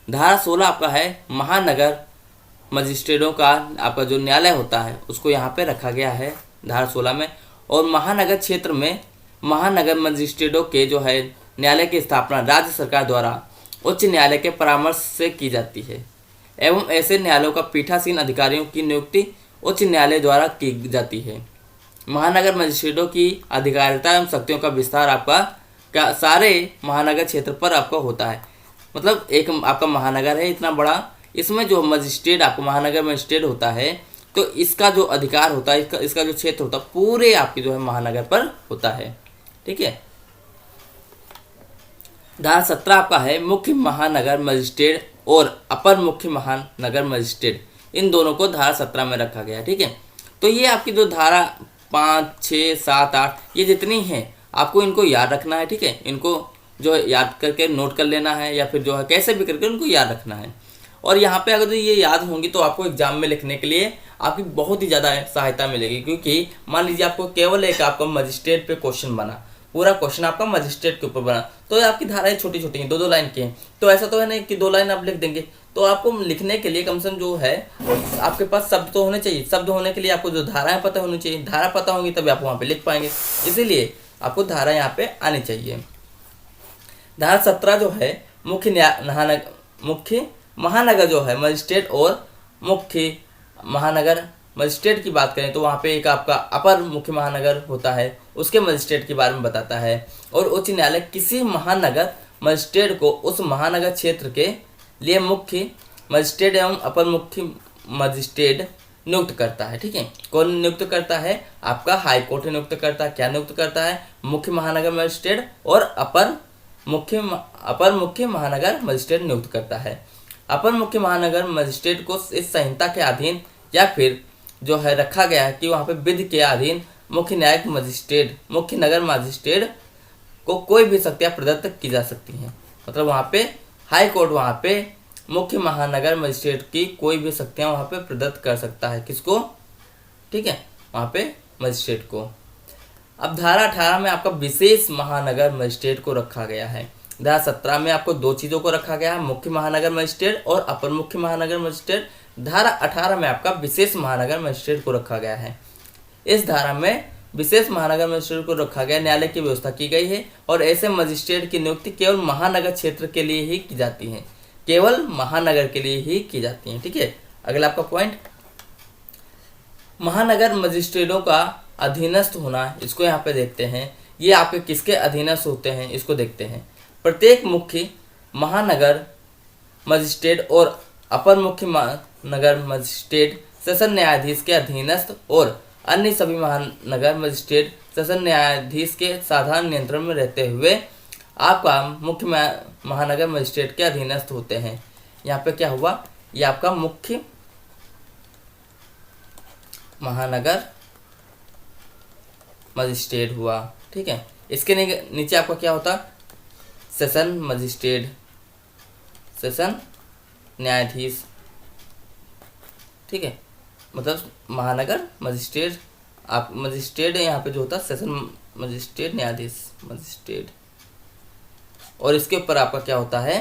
धारा 16 आपका है महानगर मजिस्ट्रेटों का आपका जो न्यायालय होता है उसको यहाँ पे रखा गया है धारा 16 में। और महानगर क्षेत्र में महानगर मजिस्ट्रेटों के जो है न्यायालय की स्थापना राज्य सरकार द्वारा उच्च न्यायालय के परामर्श से की जाती है एवं ऐसे न्यायालयों का पीठासीन अधिकारियों की नियुक्ति उच्च न्यायालय द्वारा की जाती है। महानगर मजिस्ट्रेटों की अधिकारिता एवं शक्तियों का विस्तार आपका सारे महानगर क्षेत्र पर आपका होता है। मतलब एक आपका महानगर है इतना बड़ा, इसमें जो मजिस्ट्रेट आपको महानगर मजिस्ट्रेट होता है तो इसका जो अधिकार होता है, इसका जो क्षेत्र होता है पूरे आपके जो है महानगर पर होता है। ठीक है, धारा 17 आपका है मुख्य महानगर मजिस्ट्रेट और अपर मुख्य महानगर मजिस्ट्रेट, इन दोनों को धारा 17 में रखा गया है। ठीक है, तो ये आपकी जो धारा 5, 6, 7, 8 ये जितनी हैं आपको इनको याद रखना है। ठीक है, इनको जो है याद करके नोट कर लेना है या फिर जो है कैसे भी करके उनको याद रखना है। और यहाँ पे अगर ये याद होंगी तो आपको एग्जाम में लिखने के लिए आपकी बहुत ही ज़्यादा सहायता मिलेगी। क्योंकि मान लीजिए आपको केवल एक आपका मजिस्ट्रेट पे क्वेश्चन बना, पूरा क्वेश्चन आपका मजिस्ट्रेट के ऊपर बना, तो आपकी धाराएं छोटी छोटी हैं, 2-2 लाइन की हैं। तो ऐसा तो है नहीं कि 2 लाइन आप लिख देंगे, तो आपको लिखने के लिए कम से कम जो है आपके पास शब्द तो होने चाहिए। शब्द होने के लिए आपको जो धाराएं पता होनी चाहिए, धारा पता होंगी तभी आप वहाँ पे लिख पाएंगे, इसीलिए आपको धारा यहाँ पे आनी चाहिए। धारा 17 जो है मुख्य महानगर जो है मजिस्ट्रेट और मुख्य महानगर मजिस्ट्रेट की बात करें तो वहाँ पे एक आपका अपर मुख्य महानगर होता है, उसके मजिस्ट्रेट के बारे में बताता है। और उच्च न्यायालय किसी महानगर मजिस्ट्रेट को उस महानगर क्षेत्र के लिए मुख्य मजिस्ट्रेट एवं अपर मुख्य मजिस्ट्रेट नियुक्त करता है। ठीक है, कौन नियुक्त करता है? आपका हाई कोर्ट नियुक्त करता है। क्या नियुक्त करता है? मुख्य महानगर मजिस्ट्रेट और अपर मुख्य महानगर मजिस्ट्रेट नियुक्त करता है। अपर मुख्य महानगर मजिस्ट्रेट को इस संहिता के अधीन या फिर जो है रखा गया है कि वहाँ पे विधि के अधीन मुख्य न्यायिक मजिस्ट्रेट मुख्य नगर मजिस्ट्रेट को कोई भी शक्तियाँ प्रदत्त की जा सकती हैं। मतलब वहाँ पे हाई कोर्ट वहाँ पे मुख्य महानगर मजिस्ट्रेट की कोई भी शक्तियाँ वहाँ पे प्रदत्त कर सकता है। किसको? ठीक है, वहाँ पे मजिस्ट्रेट को। अब धारा 18 में आपका विशेष महानगर मजिस्ट्रेट को रखा गया है। धारा 17 में आपको 2 चीज़ों को रखा गया है, मुख्य महानगर मजिस्ट्रेट और अपर मुख्य महानगर मजिस्ट्रेट। धारा 18 में आपका विशेष महानगर मजिस्ट्रेट को रखा गया है। इस धारा में विशेष महानगर मजिस्ट्रेट को रखा गया, न्यायालय की व्यवस्था की गई है और ऐसे मजिस्ट्रेट की नियुक्ति केवल महानगर क्षेत्र के लिए ही की जाती है, केवल महानगर के लिए ही की जाती है। ठीक है, अगला आपका पॉइंट महानगर मजिस्ट्रेटों का अधीनस्थ होना, इसको यहाँ पे देखते हैं। ये आपके किसके अधीनस्थ होते हैं इसको देखते हैं। प्रत्येक मुख्य महानगर मजिस्ट्रेट और अपर मुख्य महानगर मजिस्ट्रेट सेशन न्यायाधीश के अधीनस्थ और अन्य सभी महानगर मजिस्ट्रेट सेशन न्यायाधीश के साधारण नियंत्रण में रहते हुए आपका मुख्य महानगर मजिस्ट्रेट के अधीनस्थ होते हैं। यहाँ पे क्या हुआ? ये आपका मुख्य महानगर मजिस्ट्रेट हुआ। ठीक है, इसके नीचे आपका क्या होता? सेशन मजिस्ट्रेट, सेशन न्यायाधीश। ठीक है, मतलब महानगर मजिस्ट्रेट, आप मजिस्ट्रेट यहाँ पे जो होता है सेशन मजिस्ट्रेट, न्यायाधीश मजिस्ट्रेट। और इसके ऊपर आपका क्या होता है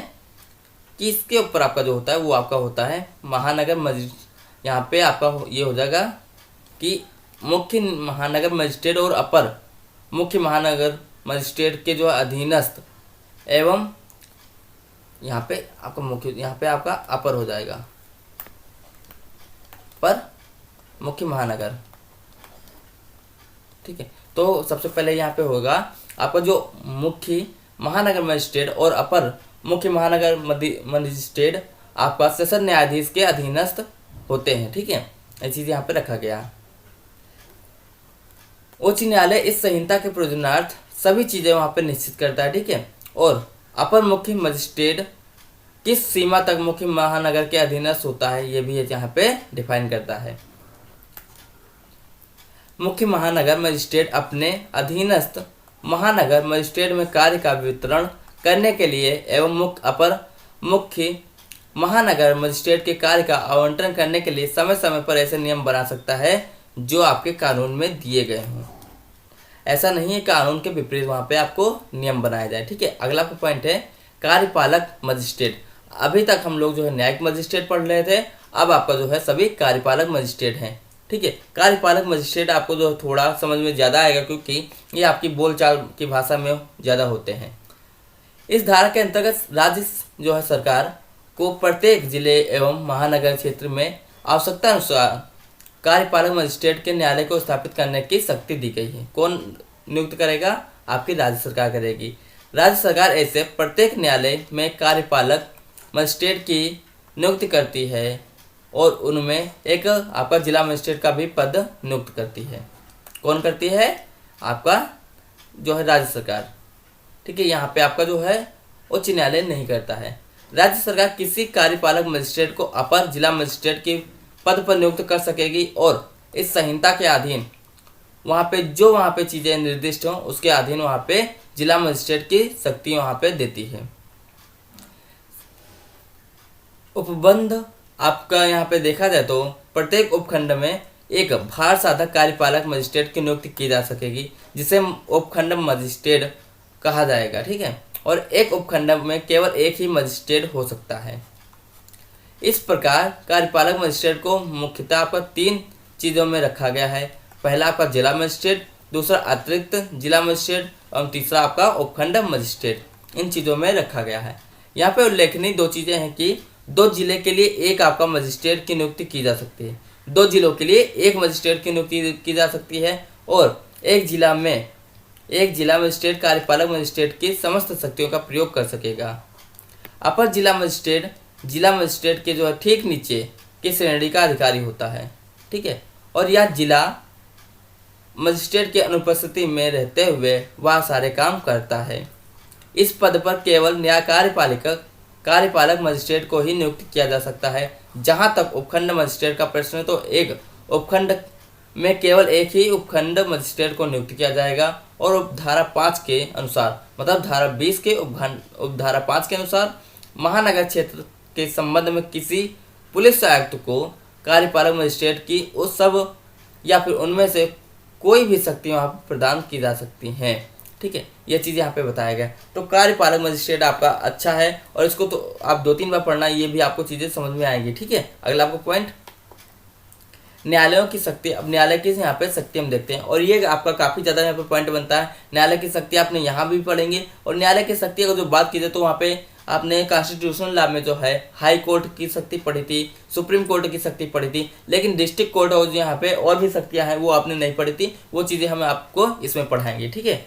कि इसके ऊपर आपका जो होता है वो आपका होता है महानगर मजिस्ट्रेट। यहाँ पे आपका ये हो जाएगा कि मुख्य महानगर मजिस्ट्रेट और अपर मुख्य महानगर मजिस्ट्रेट के जो अधीनस्थ एवं यहाँ पे आपका मुख्य, यहाँ पे आपका अपर हो जाएगा, पर मुख्य महानगर। ठीक है, तो सबसे पहले यहाँ पे होगा आपका जो मुख्य महानगर मजिस्ट्रेट और अपर मुख्य महानगर मजिस्ट्रेट आपका सेशन न्यायाधीश के अधीनस्थ होते हैं। ठीक है, ये चीज यहाँ पे रखा गया। उच्च न्यायालय इस संहिता के प्रयोजनार्थ सभी चीजें वहां पे निश्चित करता है। ठीक है, और अपर मुख्य मजिस्ट्रेट किस सीमा तक मुख्य महानगर के अधीनस्थ होता है ये भी यहाँ पे डिफाइन करता है। मुख्य महानगर मजिस्ट्रेट अपने अधीनस्थ महानगर मजिस्ट्रेट में कार्य का वितरण करने के लिए एवं अपर मुख्य महानगर मजिस्ट्रेट के कार्य का आवंटन करने के लिए समय समय पर ऐसे नियम बना सकता है जो आपके कानून में दिए गए हों। ऐसा नहीं है कानून के विपरीत वहां पे आपको नियम बनाया जाए। ठीक है, अगला पॉइंट है कार्यपालक मजिस्ट्रेट। अभी तक हम लोग जो है न्यायिक मजिस्ट्रेट पढ़ रहे थे, अब आपका जो है सभी कार्यपालक मजिस्ट्रेट हैं। ठीक है, कार्यपालक मजिस्ट्रेट आपको जो थोड़ा समझ में ज़्यादा आएगा क्योंकि ये आपकी बोलचाल की भाषा में ज़्यादा होते हैं। इस धारा के अंतर्गत राज्य जो है सरकार को प्रत्येक जिले एवं महानगर क्षेत्र में आवश्यकता अनुसार कार्यपालक मजिस्ट्रेट के न्यायालय को स्थापित करने की शक्ति दी गई है। कौन नियुक्त करेगा? आपकी राज्य सरकार करेगी। राज्य सरकार ऐसे प्रत्येक न्यायालय में कार्यपालक मजिस्ट्रेट की नियुक्ति करती है और उनमें एक आपका जिला मजिस्ट्रेट का भी पद नियुक्त करती है। कौन करती है? आपका जो है राज्य सरकार। ठीक है, यहाँ पे आपका जो है उच्च न्यायालय नहीं करता है। राज्य सरकार किसी कार्यपालक मजिस्ट्रेट को अपर जिला मजिस्ट्रेट के पद पर नियुक्त कर सकेगी और इस संहिता के अधीन वहाँ पे चीज़ें निर्दिष्ट हों उसके अधीन वहाँ पे जिला मजिस्ट्रेट की शक्ति वहाँ पे देती है। उपबंध आपका यहाँ पे देखा जाए तो प्रत्येक उपखंड में एक भार साधक कार्यपालक मजिस्ट्रेट की नियुक्ति की जा सकेगी जिसे उपखंड मजिस्ट्रेट कहा जाएगा। ठीक है, और एक उपखंड में केवल एक ही मजिस्ट्रेट हो सकता है। इस प्रकार कार्यपालक मजिस्ट्रेट को मुख्यतः आपका 3 चीज़ों में रखा गया है। पहला आपका जिला मजिस्ट्रेट, दूसरा अतिरिक्त जिला मजिस्ट्रेट और तीसरा आपका उपखंड मजिस्ट्रेट। इन चीज़ों में रखा गया है। यहाँ पे उल्लेखनीय 2 चीज़ें हैं कि 2 जिले के लिए एक आपका मजिस्ट्रेट की नियुक्ति की जा सकती है, 2 जिलों के लिए एक मजिस्ट्रेट की नियुक्ति की जा सकती है और एक जिला में एक जिला मजिस्ट्रेट कार्यपालक मजिस्ट्रेट की समस्त शक्तियों का प्रयोग कर सकेगा। अपर जिला मजिस्ट्रेट के जो है ठीक नीचे की श्रेणी का अधिकारी होता है। ठीक है, और यह जिला मजिस्ट्रेट की अनुपस्थिति में रहते हुए वह सारे काम करता है। इस पद पर केवल न्याय कार्यपालक मजिस्ट्रेट को ही नियुक्त किया जा सकता है। जहां तक उपखंड मजिस्ट्रेट का प्रश्न है तो एक उपखंड में केवल एक ही उपखंड मजिस्ट्रेट को नियुक्त किया जाएगा और उपधारा 5 के अनुसार मतलब धारा 20 के उपधारा 5 के अनुसार महानगर क्षेत्र के संबंध में किसी पुलिस आयुक्त को कार्यपालक मजिस्ट्रेट की उस सब या फिर उनमें से कोई भी शक्ति वहाँ पर प्रदान की जा सकती हैं। ठीक है, यह चीज़ यहाँ पे बताया गया। तो कार्यपालक मजिस्ट्रेट आपका अच्छा है और इसको तो आप 2-3 बार पढ़ना, ये भी आपको चीज़ें समझ में आएंगी। ठीक है, अगला आपको पॉइंट न्यायालयों की शक्ति। अब न्यायालय की यहाँ पे शक्ति हम देखते हैं और ये आपका काफ़ी ज़्यादा यहाँ पे पॉइंट बनता है। न्यायालय की शक्ति आपने यहाँ भी पढ़ेंगे और न्यायालय की शक्ति अगर जो बात की जाए तो वहाँ पे आपने कॉन्स्टिट्यूशनल लॉ में जो है हाई कोर्ट की शक्ति पढ़ी थी, सुप्रीम कोर्ट की शक्ति पढ़ी थी, लेकिन डिस्ट्रिक्ट कोर्ट और यहाँ पे और भी शक्तियाँ हैं वो आपने नहीं पढ़ी थी। वो चीज़ें हम आपको इसमें पढ़ाएंगे। ठीक है,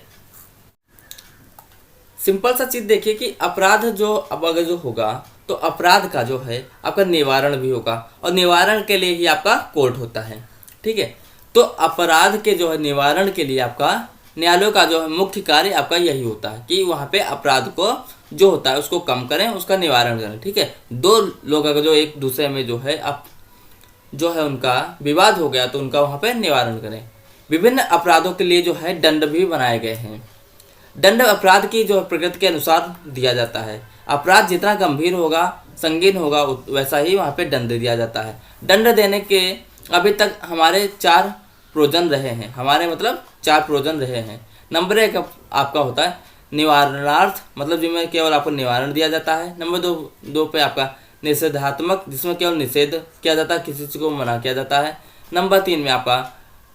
सिंपल सा चीज़ देखिए कि अपराध जो अब अगर जो होगा तो अपराध का जो है आपका निवारण भी होगा और निवारण के लिए ही आपका कोर्ट होता है। ठीक है, तो अपराध के जो है निवारण के लिए आपका न्यायालयों का जो है मुख्य कार्य आपका यही होता है कि वहाँ पे अपराध को जो होता है उसको कम करें, उसका निवारण करें। ठीक है, 2 लोग अगर जो एक दूसरे में जो है जो है उनका विवाद हो गया तो उनका वहाँ पे निवारण करें। विभिन्न अपराधों के लिए जो है दंड भी बनाए गए हैं। दंड अपराध की जो प्रकृति के अनुसार दिया जाता है। अपराध जितना गंभीर होगा, संगीन होगा, वैसा ही वहाँ पे दंड दिया जाता है। दंड देने के अभी तक हमारे 4 प्रोजन रहे हैं, हमारे मतलब 4 प्रोजन रहे हैं। नंबर 1 आपका होता है निवारणार्थ, मतलब जिसमें केवल आपको निवारण दिया जाता है। नंबर 2 पे आपका निषेधात्मक, जिसमें केवल निषेध किया जाता है, किसी चीज़ को मना किया जाता है। नंबर 3 में आपका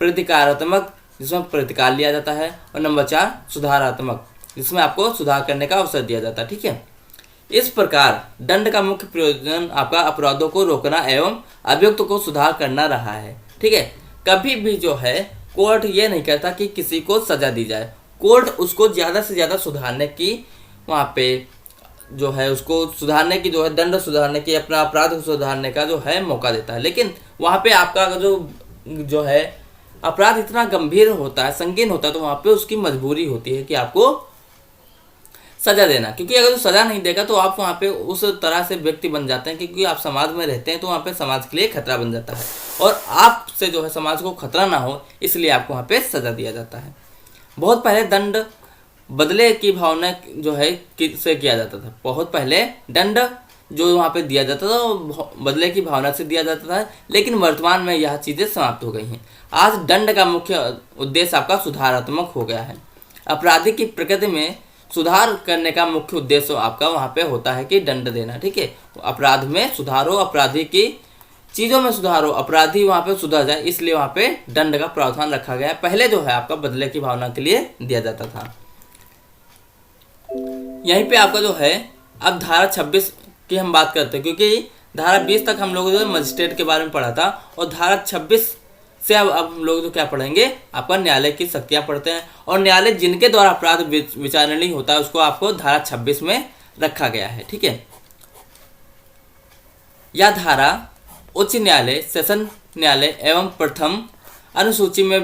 प्रतिकारात्मक, जिसमें प्रतिकार लिया जाता है, और नंबर 4 सुधारात्मक, जिसमें आपको सुधार करने का अवसर दिया जाता है। ठीक है, इस प्रकार दंड का मुख्य प्रयोजन आपका अपराधों को रोकना एवं अभियुक्त को सुधार करना रहा है। ठीक है, कभी भी जो है कोर्ट ये नहीं कहता कि किसी को सजा दी जाए, कोर्ट उसको ज़्यादा से ज़्यादा सुधारने की, वहाँ पे जो है उसको सुधारने की, जो है दंड सुधारने की, अपना अपराध को सुधारने का जो है मौका देता है। लेकिन वहाँ पे आपका जो है अपराध इतना गंभीर होता है, संगीन होता है, तो वहाँ पे उसकी मजबूरी होती है कि आपको सजा देना, क्योंकि अगर वो सजा नहीं देगा तो आप वहाँ पे उस तरह से व्यक्ति बन जाते हैं, क्योंकि आप समाज में रहते हैं तो वहाँ पे समाज के लिए खतरा बन जाता है, और आपसे जो है समाज को खतरा ना हो इसलिए आपको वहाँ पे सजा दिया जाता है। बहुत पहले दंड बदले की भावना जो है से किया जाता था, बहुत पहले दंड जो वहाँ पे दिया जाता था वो बदले की भावना से दिया जाता था, लेकिन वर्तमान में यह चीज़ें समाप्त हो गई हैं। आज दंड का मुख्य उद्देश्य आपका सुधारात्मक हो गया है। अपराधी की प्रकृति में सुधार करने का मुख्य उद्देश्य आपका वहाँ पे होता है कि दंड देना। ठीक है, अपराध में सुधारो, अपराधी की चीज़ों में सुधारो, अपराधी वहाँ पे सुधर जाए, इसलिए वहाँ पे दंड का प्रावधान रखा गया है। पहले जो है आपका बदले की भावना के लिए दिया जाता था। यहीं पे आपका जो है अब धारा 26 की हम बात करते हैं, क्योंकि धारा 20 तक हम लोग जो है मजिस्ट्रेट के बारे में पढ़ा था, और धारा 26 से अब हम लोग जो क्या पढ़ेंगे, आपका न्यायालय की शक्तियाँ पढ़ते हैं, और न्यायालय जिनके द्वारा अपराध विचारणीय होता है उसको आपको धारा 26 में रखा गया है। ठीक है, यह धारा उच्च न्यायालय, सेशन न्यायालय एवं प्रथम अनुसूची में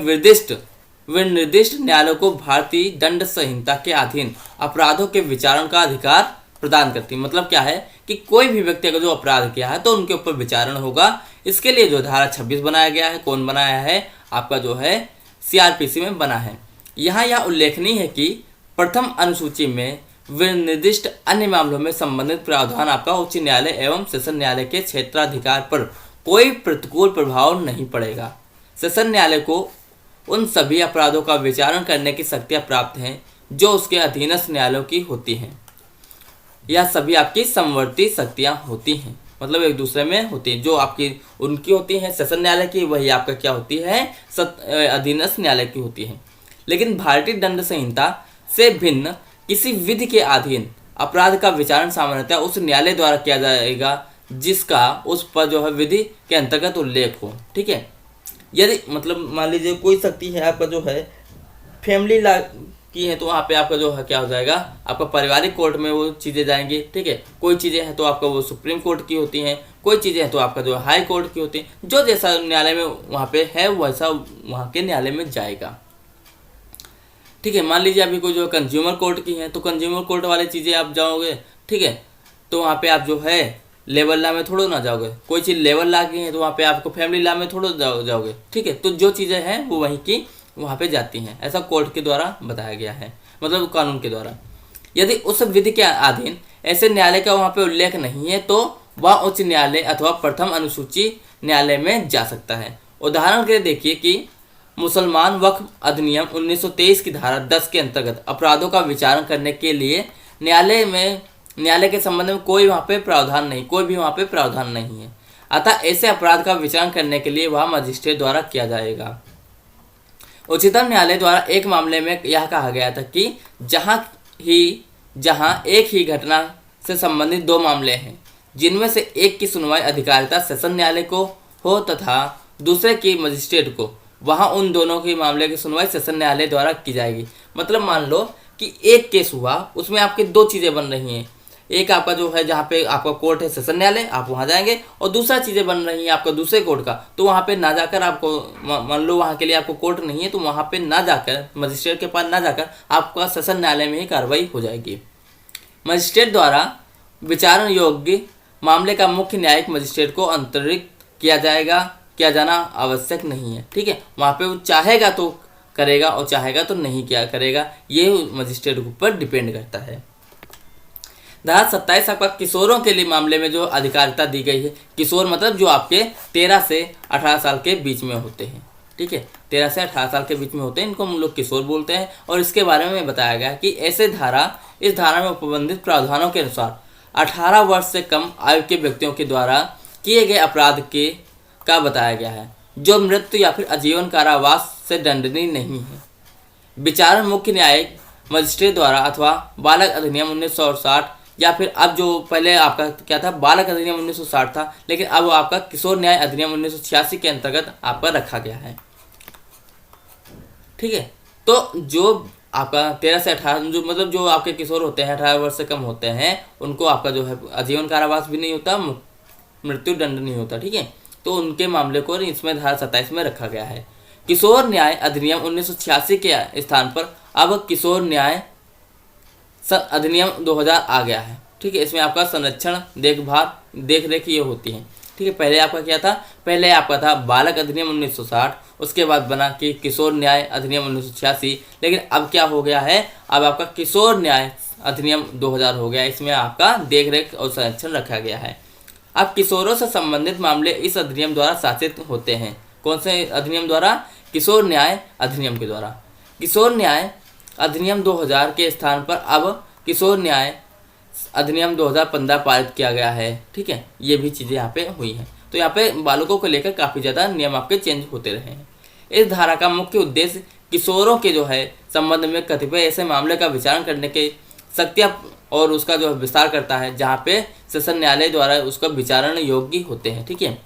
विनिर्दिष्ट न्यायालयों को भारतीय दंड संहिता के अधीन अपराधों के विचारण का अधिकार प्रदान करती है। मतलब क्या है कि कोई भी व्यक्ति अगर जो अपराध किया है तो उनके ऊपर विचारण होगा। इसके लिए जो धारा 26 बनाया गया है, कौन बनाया है, आपका जो है CRPC में बना है। यहाँ यह उल्लेखनीय है कि प्रथम अनुसूची में विनिर्दिष्ट अन्य मामलों में संबंधित प्रावधान आपका उच्च न्यायालय एवं सेशन न्यायालय के क्षेत्राधिकार पर कोई प्रतिकूल प्रभाव नहीं पड़ेगा। सेशन न्यायालय को उन सभी अपराधों का विचारण करने की शक्तियाँ प्राप्त हैं जो उसके अधीनस्थ न्यायालयों की होती हैं। यह सभी आपकी समवर्ती शक्तियाँ होती हैं, मतलब एक दूसरे में होती है। जो आपकी उनकी होती हैं सेशन न्यायालय की, वही आपका क्या होती है, अधीनस्थ न्यायालय की होती है। लेकिन भारतीय दंड संहिता से भिन्न किसी विधि के अधीन अपराध का विचारण सामान्यतः उस न्यायालय द्वारा किया जाएगा जिसका उस पर जो है विधि के अंतर्गत उल्लेख हो। ठीक है, यदि मतलब मान लीजिए कोई शक्ति है आपका जो है फैमिली लॉ की है, तो वहाँ पे आपका जो है क्या हो जाएगा, आपका पारिवारिक कोर्ट में वो चीज़ें जाएंगी। ठीक है, कोई चीज़ें हैं तो आपका वो सुप्रीम कोर्ट की होती हैं, कोई चीज़ें हैं तो आपका जो हाई कोर्ट की होती हैं। जो जैसा न्यायालय में वहाँ पे है वैसा वहाँ के न्यायालय में जाएगा। ठीक है, मान लीजिए अभी कोई जो कंज्यूमर कोर्ट की है तो कंज्यूमर कोर्ट वाली चीज़ें आप जाओगे। ठीक है, तो वहाँ पे आप जो है लेबर लॉ में थोड़ा ना जाओगे। कोई चीज़ लेबर लॉ की है तो वहाँ पे आपको फैमिली लॉ में थोड़ा जाओगे। ठीक है, तो जो चीज़ें हैं वो वहीं की वहाँ पे जाती हैं, ऐसा कोर्ट के द्वारा बताया गया है, मतलब कानून के द्वारा। यदि उस विधि के अधीन ऐसे न्यायालय का वहाँ पे उल्लेख नहीं है तो वह उच्च न्यायालय अथवा प्रथम अनुसूची न्यायालय में जा सकता है। उदाहरण के लिए देखिए कि मुसलमान वक्फ अधिनियम 1923 की धारा 10 के अंतर्गत अपराधों का विचारण करने के लिए न्यायालय के संबंध में कोई वहाँ पे प्रावधान नहीं, कोई भी वहाँ पे प्रावधान नहीं है। अतः ऐसे अपराध का विचारण करने के लिए वह मजिस्ट्रेट द्वारा किया जाएगा। उच्चतम न्यायालय द्वारा एक मामले में यह कहा गया था कि जहाँ एक ही घटना से संबंधित दो मामले हैं जिनमें से एक की सुनवाई अधिकारिता सेशन न्यायालय को हो तथा दूसरे की मजिस्ट्रेट को, वहाँ उन दोनों के मामले की सुनवाई सेशन न्यायालय द्वारा की जाएगी। मतलब मान लो कि एक केस हुआ, उसमें आपकी दो चीज़ें बन रही हैं, एक आपका जो है जहाँ पे आपका कोर्ट है सेशन न्यायालय, आप वहाँ जाएंगे, और दूसरा चीज़ें बन रही हैं आपका दूसरे कोर्ट का, तो वहाँ पे ना जाकर आपको, मान लो वहाँ के लिए आपको कोर्ट नहीं है तो वहाँ पे ना जाकर, मजिस्ट्रेट के पास ना जाकर आपका सेशन न्यायालय में ही कार्रवाई हो जाएगी। मजिस्ट्रेट द्वारा विचारण योग्य मामले का मुख्य न्यायिक मजिस्ट्रेट को अंतरित किया जाना आवश्यक नहीं है। ठीक है, वहाँ पे वो चाहेगा तो करेगा और चाहेगा तो नहीं क्या करेगा, ये मजिस्ट्रेट के ऊपर डिपेंड करता है। धारा 27 आपका किशोरों के लिए मामले में जो अधिकारिता दी गई है, किशोर मतलब जो आपके 13 से 18 साल के बीच में होते हैं। ठीक है, 13 से 18 साल के बीच में होते हैं, इनको हम लोग किशोर बोलते हैं। और इसके बारे में बताया गया कि इस धारा में उपबंधित प्रावधानों के अनुसार 18 वर्ष से कम आयु के व्यक्तियों के द्वारा किए गए अपराध का बताया गया है। जो मृत्यु या फिर आजीवन कारावास से दंडनीय नहीं है। विचारण मुख्य न्यायिक मजिस्ट्रेट द्वारा अथवा बालक अधिनियम 1960 या फिर अब जो पहले आपका क्या था, बालक अधिनियम 1960 था, लेकिन अब आपका किशोर न्याय अधिनियम 1986 के अंतर्गत आपका रखा गया है। ठीक है, तो जो आपका 13 से 18 जो मतलब जो आपके किशोर होते हैं 18 वर्ष से कम होते हैं उनको आपका जो है आजीवन कारावास भी नहीं होता, मृत्यु दंड नहीं होता। ठीक है, तो उनके मामले को इसमें धारा 27 में रखा गया है। किशोर न्याय अधिनियम 1986 के स्थान पर अब किशोर न्याय अधिनियम 2000 आ गया है। ठीक है, इसमें आपका संरक्षण देखभाल देख रेख ये होती है। ठीक है, पहले आपका क्या था, पहले आपका था बालक अधिनियम 1960, उसके बाद बना कि किशोर न्याय अधिनियम 1986, लेकिन अब क्या हो गया है, अब आपका किशोर न्याय अधिनियम 2000 हो गया। इसमें आपका देख रेख और संरक्षण रखा गया है। अब किशोरों से संबंधित मामले इस अधिनियम द्वारा शासित होते हैं। कौन से अधिनियम द्वारा? किशोर न्याय अधिनियम के द्वारा। किशोर न्याय अधिनियम 2000 के स्थान पर अब किशोर न्याय अधिनियम 2015 पारित किया गया है। ठीक है, ये भी चीज़ें यहाँ पे हुई हैं। तो यहाँ पे बालकों को लेकर काफ़ी ज़्यादा नियम आपके चेंज होते रहे हैं। इस धारा का मुख्य उद्देश्य किशोरों के जो है संबंध में कतिपय ऐसे मामले का विचारण करने के शक्तियाँ और उसका जो विस्तार करता है जहाँ पे सेशन न्यायालय द्वारा उसका विचारण योग्य होते हैं। ठीक है,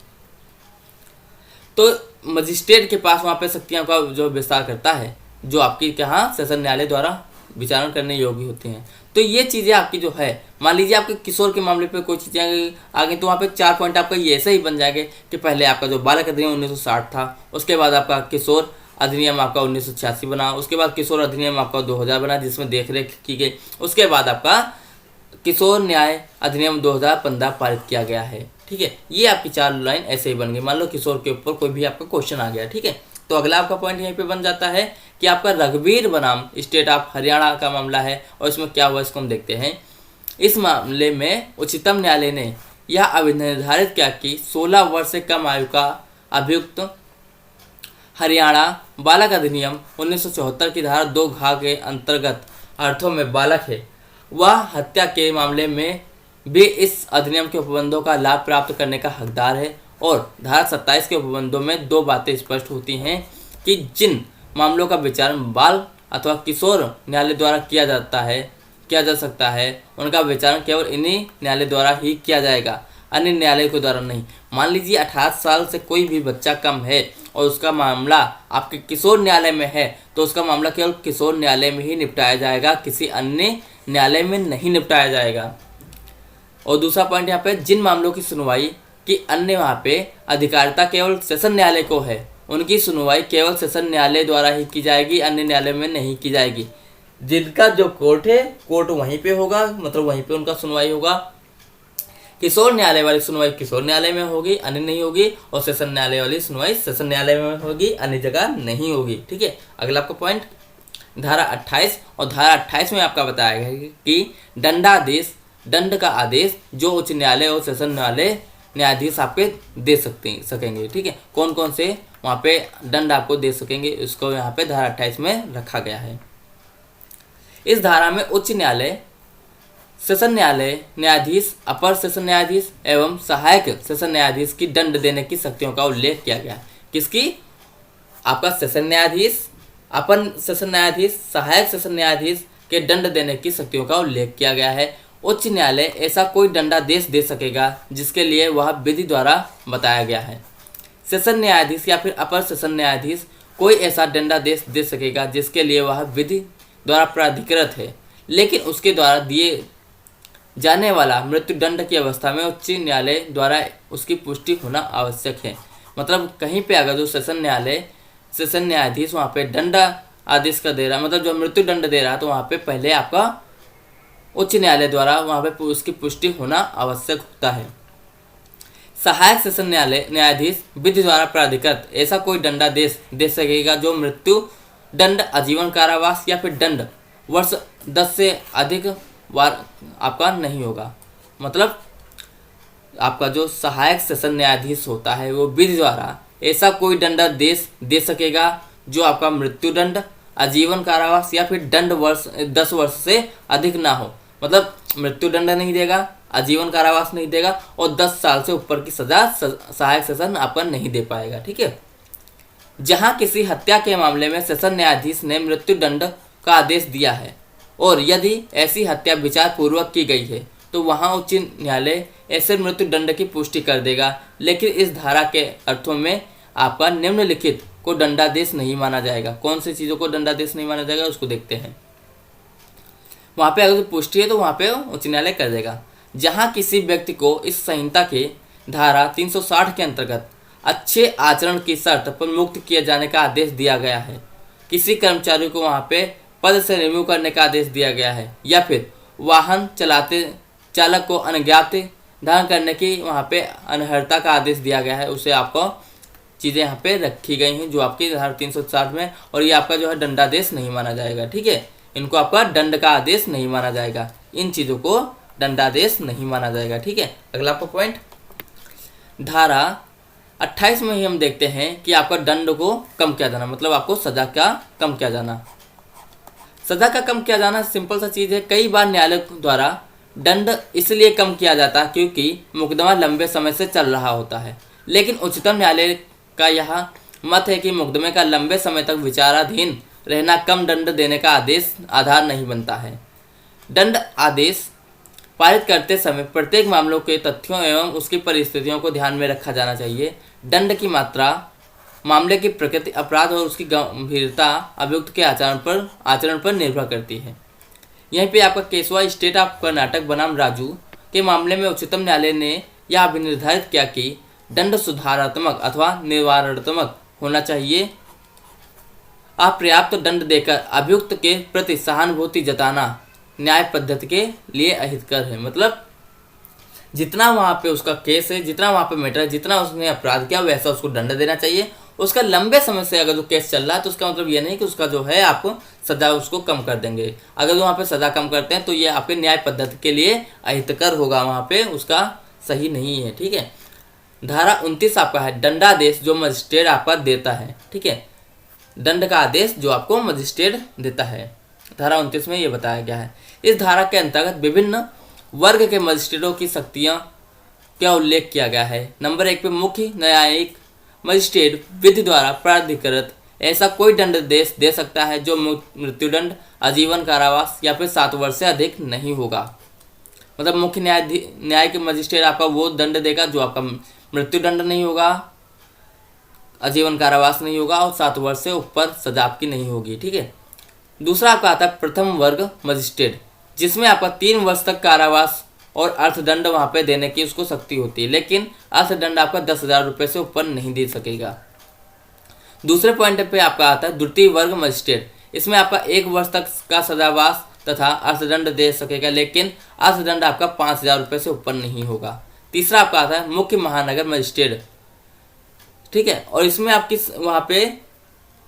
तो मजिस्ट्रेट के पास वहाँ पे शक्तियों का जो विस्तार करता है जो आपकी कहाँ सेशन न्यायालय द्वारा विचारण करने योग्य होते हैं। तो ये चीज़ें आपकी जो है, मान लीजिए आपके किशोर के मामले पे कोई चीज़ें आ गई तो वहाँ पे 4 पॉइंट आपका ये ऐसे ही बन जाएंगे कि पहले आपका जो बालक अधिनियम 1960 था, उसके बाद आपका किशोर अधिनियम आपका 1986 बना, उसके बाद किशोर अधिनियम आपका 2000 बना जिसमें देख रेख की गई, उसके बाद आपका किशोर न्याय अधिनियम 2015 पारित किया गया है। ठीक है, ये आपकी 4 लाइन ऐसे ही बन गई। मान लो किशोर के ऊपर कोई भी आपका क्वेश्चन आ गया। ठीक है, तो अगला आपका पॉइंट यहीं पे बन जाता है कि आपका रघुवीर बनाम स्टेट ऑफ हरियाणा का मामला है और इसमें क्या हुआ इसको हम देखते हैं। इस मामले में उच्चतम न्यायालय ने यह अभिन्न निर्धारित किया कि 16 वर्ष से कम आयु का अभियुक्त हरियाणा बालक अधिनियम 1974 की धारा 2 घ के अंतर्गत अर्थों में बालक है, वह हत्या के मामले में भी इस अधिनियम के उपबंधों का लाभ प्राप्त करने का हकदार है। और धारा 27 के उपबंधों में 2 बातें स्पष्ट होती हैं कि जिन मामलों का विचारण बाल अथवा किशोर न्यायालय द्वारा किया जा सकता है उनका विचारण केवल इन्हीं न्यायालय द्वारा ही किया जाएगा, अन्य न्यायालय के द्वारा नहीं। मान लीजिए 18 साल से कोई भी बच्चा कम है और उसका मामला आपके किशोर न्यायालय में है तो उसका मामला केवल किशोर न्यायालय में ही निपटाया जाएगा, किसी अन्य न्यायालय में नहीं निपटाया जाएगा। और दूसरा पॉइंट यहाँ पे, जिन मामलों की सुनवाई कि अन्य वहाँ पे अधिकारिता केवल सेशन न्यायालय को है, उनकी सुनवाई केवल सेशन न्यायालय द्वारा ही की जाएगी, अन्य न्यायालय में नहीं की जाएगी। जिनका जो कोर्ट है कोर्ट वहीं पे होगा, मतलब वहीं पे उनका सुनवाई होगा। किशोर न्यायालय वाली सुनवाई किशोर न्यायालय में होगी, अन्य नहीं होगी, और सेशन न्यायालय वाली सुनवाई सेशन न्यायालय में होगी, अन्य जगह नहीं होगी। ठीक है, अगला आपका पॉइंट धारा 28 और धारा 28 में आपका बताया गया है कि दंडादेश दंड का आदेश जो उच्च न्यायालय और सेशन न्यायालय न्यायाधीश आपके दे सकेंगे। ठीक है, कौन कौन से वहाँ पे दंड आपको दे सकेंगे उसको यहाँ पे धारा 28 में रखा गया है। इस धारा में उच्च न्यायालय, सेशन न्यायालय न्यायाधीश, अपर सेशन न्यायाधीश एवं सहायक सेशन न्यायाधीश की दंड देने की शक्तियों का उल्लेख किया गया है। किसकी? आपका सेशन न्यायाधीश, अपर सेशन न्यायाधीश, सहायक सेशन न्यायाधीश के दंड देने की शक्तियों का उल्लेख किया गया है। उच्च न्यायालय ऐसा कोई दंडादेश दे सकेगा जिसके लिए वह विधि द्वारा बताया गया है। सेशन न्यायाधीश या फिर अपर सेशन न्यायाधीश कोई ऐसा दंडादेश दे सकेगा जिसके लिए वह विधि द्वारा प्राधिकृत है, लेकिन उसके द्वारा दिए जाने वाला मृत्यु दंड की अवस्था में उच्च न्यायालय द्वारा उसकी पुष्टि होना आवश्यक है। मतलब कहीं पे अगर जो सेशन न्यायाधीश वहाँ पे दंड आदेश का दे रहा, मतलब जो मृत्यु दंड दे रहा, तो वहाँ पे पहले आपका उच्च न्यायालय द्वारा वहाँ पे उसकी पुष्टि होना आवश्यक होता है। सहायक सेशन न्यायाधीश विधि द्वारा प्राधिकृत ऐसा कोई दंडादेश दे सकेगा जो मृत्यु दंड, आजीवन कारावास या फिर दंड वर्ष 10 से अधिक बार आपका नहीं होगा। मतलब आपका जो सहायक सेशन न्यायाधीश होता है वो विधि द्वारा ऐसा कोई दंडादेश दे सकेगा जो आपका मृत्यु दंड, आजीवन कारावास या फिर दंड 10 वर्ष से अधिक ना हो। मतलब मृत्यु दंड नहीं देगा, आजीवन कारावास नहीं देगा और 10 साल से ऊपर की सजा सहायक सेशन आपका नहीं दे पाएगा। ठीक है, जहां किसी हत्या के मामले में सेशन न्यायाधीश ने मृत्युदंड का आदेश दिया है और यदि ऐसी हत्या विचार पूर्वक की गई है तो वहां उच्च न्यायालय ऐसे मृत्युदंड की पुष्टि कर देगा। लेकिन इस धारा के अर्थों में आपका निम्नलिखित को दंडादेश नहीं माना जाएगा। कौन सी चीज़ों को दंडादेश नहीं माना जाएगा उसको देखते हैं। वहाँ पे अगर पुष्टि है तो वहाँ पे उच्च न्यायालय कर देगा। जहाँ किसी व्यक्ति को इस संहिता के धारा 360 के अंतर्गत अच्छे आचरण की शर्त पर मुक्त किए जाने का आदेश दिया गया है, किसी कर्मचारी को वहाँ पे पद से रिमूव करने का आदेश दिया गया है, या फिर वाहन चलाते चालक को अनज्ञात धारण करने की वहाँ पे अनर्हता का आदेश दिया गया है, उसे आपको चीज़ें यहाँ पे रखी गई हैं जो आपकी धारा 360 में, और ये आपका जो है दंडादेश नहीं माना जाएगा। ठीक है, इनको आपका दंड का आदेश नहीं माना जाएगा, इन चीज़ों को दंडादेश नहीं माना जाएगा। ठीक है, अगला आपका पॉइंट धारा 28 में ही हम देखते हैं कि आपका दंड को कम किया जाना, मतलब आपको सजा का कम किया जाना। सजा का कम किया जाना सिंपल सा चीज़ है। कई बार न्यायालय द्वारा दंड इसलिए कम किया जाता है क्योंकि मुकदमा लंबे समय से चल रहा होता है, लेकिन उच्चतम न्यायालय का यह मत है कि मुकदमे का लंबे समय तक विचाराधीन रहना कम दंड देने का आदेश आधार नहीं बनता है। दंड आदेश पारित करते समय प्रत्येक मामलों के तथ्यों एवं उसकी परिस्थितियों को ध्यान में रखा जाना चाहिए। दंड की मात्रा, मामले की प्रकृति, अपराध और उसकी गंभीरता अभियुक्त के आचरण पर निर्भर करती है। यहीं पे आपका केसवा स्टेट ऑफ कर्नाटक बनाम राजू के मामले में उच्चतम न्यायालय ने यह अभिनिर्धारित किया कि दंड सुधारात्मक अथवा निवारणात्मक होना चाहिए। अपर्याप्त दंड देकर अभियुक्त के प्रति सहानुभूति जताना न्याय पद्धति के लिए अहितकर है। मतलब जितना वहाँ पे उसका केस है, जितना वहाँ पे मैटर है, जितना उसने अपराध किया वैसा उसको दंड देना चाहिए। उसका लंबे समय से अगर जो केस चल रहा है तो उसका मतलब ये नहीं कि उसका जो है आप सज़ा उसको कम कर देंगे। अगर वहाँ पे सज़ा कम करते हैं तो ये आपके न्याय पद्धति के लिए अहितकर होगा, वहाँ पे उसका सही नहीं है। ठीक है, धारा 29 आपका है दंडादेश जो मजिस्ट्रेट आपका देता है। ठीक है, दंड का आदेश जो आपको मजिस्ट्रेट देता है, धारा 29 में ये बताया गया है। इस धारा के अंतर्गत विभिन्न वर्ग के मजिस्ट्रेटों की शक्तियाँ का उल्लेख किया गया है। नंबर 1 पे मुख्य न्यायिक मजिस्ट्रेट विधि द्वारा प्राधिकृत ऐसा कोई दंडादेश दे सकता है जो मृत्युदंड, आजीवन कारावास या फिर 7 वर्ष से अधिक नहीं होगा। मतलब मुख्य न्यायिक मजिस्ट्रेट आपका वो दंड देगा जो आपका मृत्युदंड नहीं होगा, आजीवन कारावास नहीं होगा और 7 वर्ष से ऊपर सजा आपकी नहीं होगी। ठीक है, दूसरा आपका आता है प्रथम वर्ग मजिस्ट्रेट, जिसमें आपका 3 वर्ष तक कारावास और अर्थदंड वहाँ पे देने की उसको शक्ति होती है, लेकिन अर्थदंड आपका 10,000 रुपये से ऊपर नहीं दे सकेगा। दूसरे पॉइंट पे आपका आता है द्वितीय वर्ग मजिस्ट्रेट, इसमें आपका 1 वर्ष तक का सजावास तथा अर्थदंड दे सकेगा, लेकिन अर्थदंड आपका 5,000 रुपये से ऊपर नहीं होगा। तीसरा आपका आता है मुख्य महानगर मजिस्ट्रेट। ठीक है, और इसमें आपकी वहाँ पे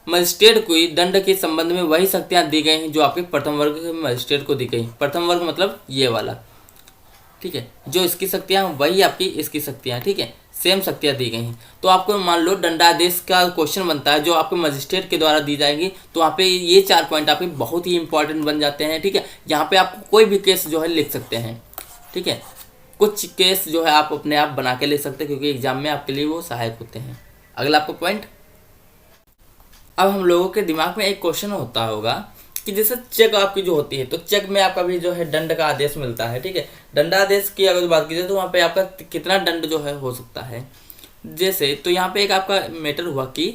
मजिस्ट्रेट को दंड के संबंध में वही शक्तियाँ दी गई हैं जो आपके प्रथम वर्ग के मजिस्ट्रेट को दी गई। प्रथम वर्ग मतलब ये वाला। ठीक है, जो इसकी शक्तियाँ वही आपकी इसकी शक्तियाँ। ठीक है, सेम शक्तियाँ दी गई हैं। तो आपको मान लो दंडादेश का क्वेश्चन बनता है जो आपको मजिस्ट्रेट के द्वारा दी जाएगी, तो वहाँ पे ये 4 पॉइंट आपके बहुत ही इंपॉर्टेंट बन जाते हैं। ठीक है, यहाँ पे आप कोई भी केस जो है लिख सकते हैं। ठीक है, कुछ केस जो है आप अपने आप बना के लिख सकते हैं क्योंकि एग्जाम में आपके लिए वो सहायक होते हैं। अगला आपका पॉइंट, अब हम लोगों के दिमाग में एक क्वेश्चन होता होगा कि जैसे चेक आपकी जो होती है तो चेक में आपका भी जो है दंड का आदेश मिलता है। ठीक है, दंडादेश की अगर बात कीजिए तो वहाँ पे आपका कितना दंड जो है हो सकता है। जैसे तो यहाँ पे एक आपका मैटर हुआ कि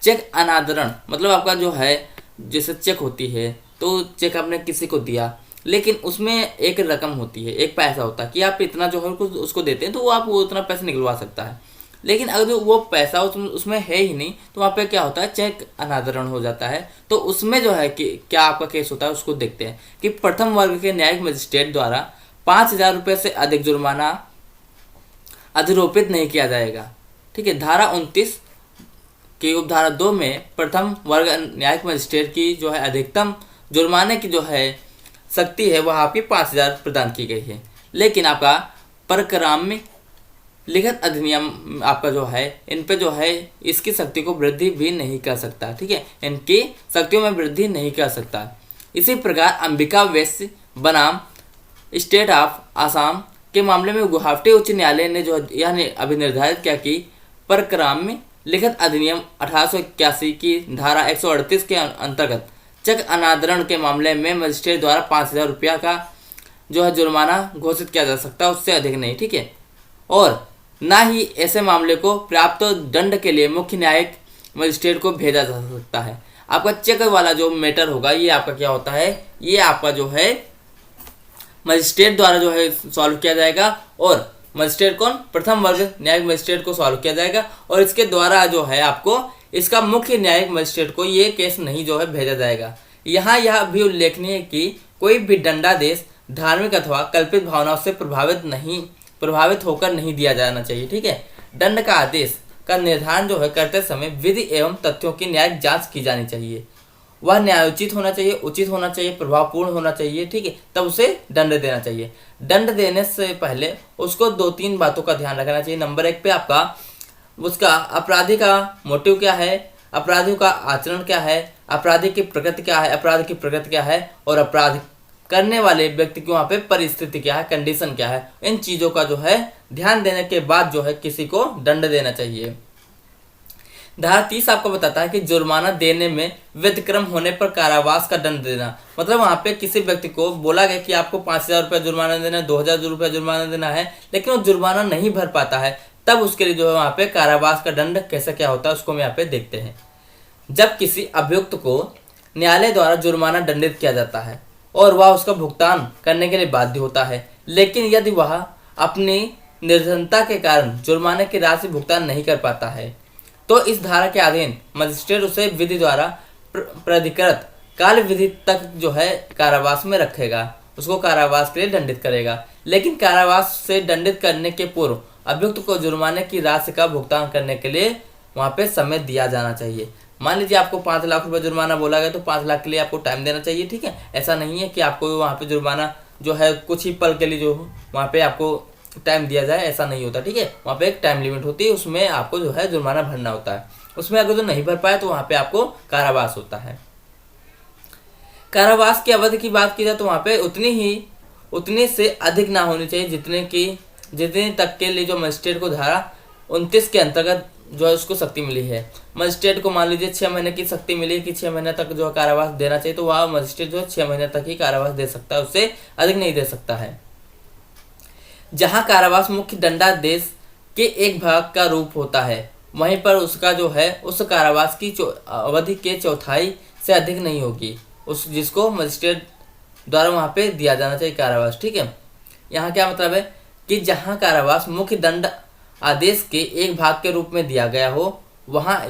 चेक अनादरण, मतलब आपका जो है जैसे चेक होती है तो चेक आपने किसी को दिया, लेकिन उसमें एक रकम होती है, एक पैसा होता है कि आप इतना जो है उसको देते हैं तो वो आप वो उतना पैसा निकलवा सकता है। लेकिन अगर वो पैसा उसमें है ही नहीं तो वहाँ पे क्या होता है, चेक अनादरण हो जाता है। तो उसमें जो है कि क्या आपका केस होता है उसको देखते हैं कि प्रथम वर्ग के न्यायिक मजिस्ट्रेट द्वारा 5,000 रुपये से अधिक जुर्माना अधिरोपित नहीं किया जाएगा। ठीक है, धारा 29 की उपधारा 2 में प्रथम वर्ग न्यायिक मजिस्ट्रेट की जो है अधिकतम जुर्माने की जो है शक्ति है वह आपकी 5,000 प्रदान की गई है। लेकिन आपका परक्राम्य लिखित अधिनियम आपका जो है इन पे जो है इसकी शक्ति को वृद्धि भी नहीं कर सकता। ठीक है, इनकी शक्तियों में वृद्धि नहीं कर सकता। इसी प्रकार अंबिका वेस्ट बनाम स्टेट ऑफ आसाम के मामले में गुवाहाटी उच्च न्यायालय ने जो यह अभिनिर्धारित किया कि परक्राम्य लिखित अधिनियम 1881 की धारा 138 के अंतर्गत चेक अनादरण के मामले में मजिस्ट्रेट द्वारा 5,000 रुपया का जो है जुर्माना घोषित किया जा सकता है, उससे अधिक नहीं, ठीक है। और ना ही ऐसे मामले को पर्याप्त दंड के लिए मुख्य न्यायिक मजिस्ट्रेट को भेजा जा सकता है। आपका चेक वाला जो मैटर होगा ये आपका क्या होता है, ये आपका जो है मजिस्ट्रेट द्वारा जो है सॉल्व किया जाएगा। और मजिस्ट्रेट कौन, प्रथम वर्ग न्यायिक मजिस्ट्रेट को सॉल्व किया जाएगा। और इसके द्वारा जो है आपको इसका मुख्य न्यायिक मजिस्ट्रेट को ये केस नहीं जो है भेजा जाएगा। यहाँ यह भी उल्लेखनीय है कि कोई भी दंडादेश धार्मिक अथवा कल्पित भावनाओं से प्रभावित होकर नहीं दिया जाना चाहिए, ठीक है। दंड का आदेश का निर्धारण जो है करते समय विधि एवं तथ्यों की न्यायिक जांच की जानी चाहिए। वह न्यायोचित होना चाहिए, उचित होना चाहिए, प्रभावपूर्ण होना चाहिए, ठीक है, तब उसे दंड देना चाहिए। दंड देने से पहले उसको 2-3 बातों का ध्यान रखना चाहिए। नंबर 1 पे आपका उसका अपराधी का मोटिव क्या है, अपराधी का आचरण क्या है, अपराधी की प्रकृति क्या है, अपराध की प्रकृति क्या है, और अपराध करने वाले व्यक्ति की वहाँ पे परिस्थिति क्या है, कंडीशन क्या है। इन चीज़ों का जो है ध्यान देने के बाद जो है किसी को दंड देना चाहिए। धारा 30 आपको बताता है कि जुर्माना देने में व्यतिक्रम होने पर कारावास का दंड देना। मतलब वहाँ पे किसी व्यक्ति को बोला गया कि आपको 5,000 रुपया जुर्माना देना है, 2,000 रुपया जुर्माना देना है, लेकिन वो जुर्माना नहीं भर पाता है, तब उसके लिए जो है वहाँ पे कारावास का दंड कैसे क्या होता है उसको हम यहाँ पे देखते हैं। जब किसी अभियुक्त को न्यायालय द्वारा जुर्माना दंडित किया जाता है और वह उसका भुगतान करने के लिए बाध्य होता है, लेकिन यदि वह अपनी निर्धनता के कारण जुर्माने की राशि भुगतान नहीं कर पाता है, तो इस धारा के अधीन मजिस्ट्रेट उसे विधि द्वारा प्राधिकृत काल विधि तक जो है कारावास में रखेगा, उसको कारावास के लिए दंडित करेगा। लेकिन कारावास से दंडित करने के पूर्व अभियुक्त को जुर्माने की राशि का भुगतान करने के लिए वहाँ पे समय दिया जाना चाहिए। मान लीजिए आपको 5 लाख रुपए जुर्माना बोला गया, तो 5 लाख के लिए आपको टाइम देना चाहिए, ठीक है। ऐसा नहीं है कि आपको वहाँ पे जुर्माना जो है कुछ ही पल के लिए जो वहाँ पे आपको टाइम दिया जाए, ऐसा नहीं होता, ठीक है। वहाँ पे एक टाइम लिमिट होती है, उसमें आपको जो है जुर्माना भरना होता है। उसमें अगर जो नहीं भर पाए तो वहाँ पे आपको कारावास होता है। कारावास की अवधि की बात की जाए तो वहाँ पे उतनी से अधिक ना होनी चाहिए जितने तक के लिए जो मजिस्ट्रेट को धारा 29 के अंतर्गत जो है उसको शक्ति मिली है। मजिस्ट्रेट को मान लीजिए 6 महीने की शक्ति मिली कि 6 महीने तक जो है कारावास देना चाहिए, तो वह मजिस्ट्रेट जो है 6 महीने तक ही कारावास दे सकता है, उससे अधिक नहीं दे सकता है। जहां कारावास मुख्य दंडादेश के एक भाग का रूप होता है, वहीं पर उसका जो है उस कारावास की अवधि के चौथाई से अधिक नहीं होगी, उस जिसको मजिस्ट्रेट द्वारा वहां पे दिया जाना चाहिए कारावास, ठीक है। यहाँ क्या मतलब है कि जहां कारावास मुख्य दंड आदेश के एक भाग के रूप में दिया गया हो, वहाँ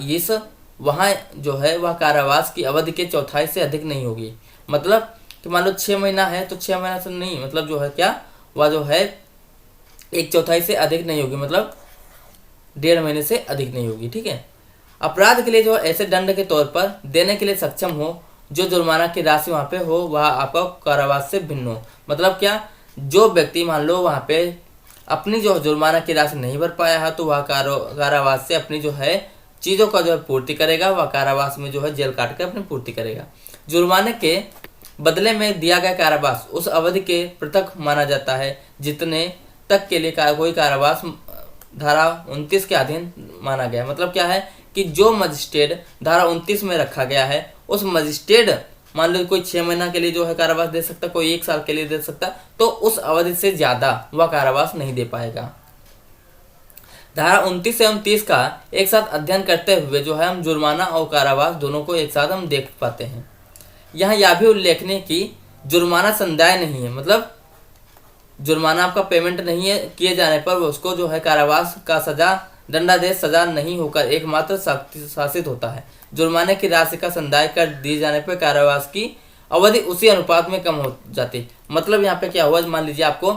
जो है वह कारावास की अवधि के चौथाई से अधिक नहीं होगी। मतलब कि मान लो 6 महीना है तो 6 महीना से नहीं, मतलब जो है क्या वह जो है 1/4 से अधिक नहीं होगी, मतलब 1.5 महीने से अधिक नहीं होगी, ठीक है। अपराध के लिए जो ऐसे दंड के तौर पर देने के लिए सक्षम हो जो जुर्माना की राशि वहाँ पे हो, वह आपका कारावास से भिन्न हो। मतलब क्या, जो व्यक्ति मान लो वहाँ पे अपनी जो जुर्माना की राशि नहीं भर पाया है, तो वह कारावास से अपनी जो है चीज़ों का जो है पूर्ति करेगा, वह कारावास में जो है जेल काट कर अपनी पूर्ति करेगा। जुर्माने के बदले में दिया गया कारावास उस अवधि के पृथक माना जाता है जितने तक के लिए कोई कारावास धारा 29 के अधीन माना गया है। मतलब क्या है कि जो मजिस्ट्रेट धारा 29 में रखा गया है, उस मजिस्ट्रेट मान लो कोई 6 महीना के लिए जो है कारावास दे सकता, कोई 1 साल के लिए दे सकता, तो उस अवधि से ज्यादा वह कारावास नहीं दे पाएगा। धारा 29 एवं 30 का एक साथ अध्ययन करते हुए जो है हम जुर्माना और कारावास दोनों को एक साथ हम देख पाते हैं। यहाँ यह भी उल्लेखनीय कि जुर्माना संदाय नहीं है, मतलब जुर्माना आपका पेमेंट नहीं है किए जाने पर उसको जो है कारावास का दंडादेश सजा नहीं होकर एकमात्र शासित होता है। जुर्माने की राशि का संदाय कर दिए जाने पर कारावास की अवधि उसी अनुपात में कम हो जाती। मतलब यहाँ पे क्या हुआ, मान लीजिए आपको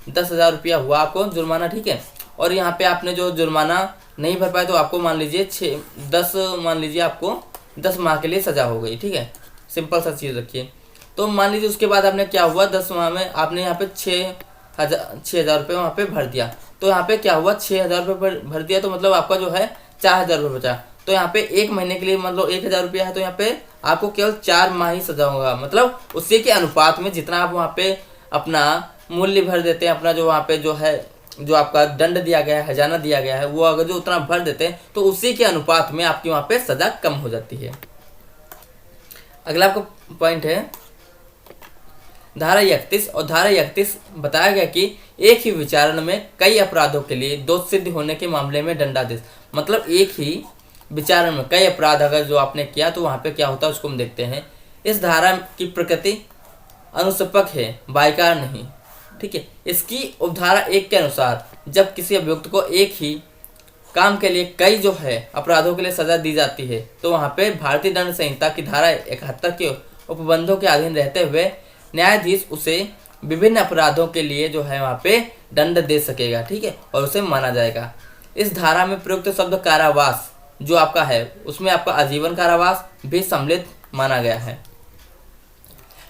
10,000 रुपया हुआ आपको जुर्माना, ठीक है, और यहाँ पे आपने जो जुर्माना नहीं भर पाए तो आपको मान लीजिए आपको 10 माह के लिए सजा हो गई, ठीक है। सिंपल सा चीज़ रखिए। तो मान लीजिए उसके बाद आपने क्या हुआ, 10 माह में आपने यहाँ पे 6,000 रुपये वहाँ पे भर दिया, तो यहाँ पे क्या हुआ 6,000 रुपये भर दिया, तो मतलब आपका जो है 4,000 रुपये बचा। तो यहाँ पे 1 महीने के लिए मतलब 1,000 रुपया है, तो यहाँ पे आपको केवल 4 माह ही सजा होगा। मतलब उसी के अनुपात में जितना आप वहाँ पे अपना मूल्य भर देते हैं, अपना जो वहाँ पे जो है जो आपका दंड दिया गया है, हर्जाना दिया गया है, वो अगर जो उतना भर देते हैं तो उसी के अनुपात में आपकी वहाँ पे सजा कम हो जाती है। अगला आपका पॉइंट है धारा 31, और धारा 31 बताया गया कि एक ही विचारण में कई अपराधों के लिए दोष सिद्ध होने के मामले में दंडादेश, मतलब एक ही विचारण में कई अपराध अगर जो आपने किया तो वहाँ पे क्या होता है उसको हम देखते हैं। इस धारा की प्रकृति अनुसपक है, बायकार नहीं, ठीक है। इसकी उपधारा 1 के अनुसार जब किसी अभियुक्त को एक ही काम के लिए कई जो है अपराधों के लिए सजा दी जाती है तो वहाँ पे भारतीय दंड संहिता की धारा 71 के उपबंधों के अधीन रहते हुए न्यायाधीश उसे विभिन्न अपराधों के लिए जो है वहाँ पे दंड दे सकेगा, ठीक है, और उसे माना जाएगा। इस धारा में प्रयुक्त शब्द कारावास जो आपका है उसमें आपका आजीवन कारावास भी सम्मिलित माना गया है।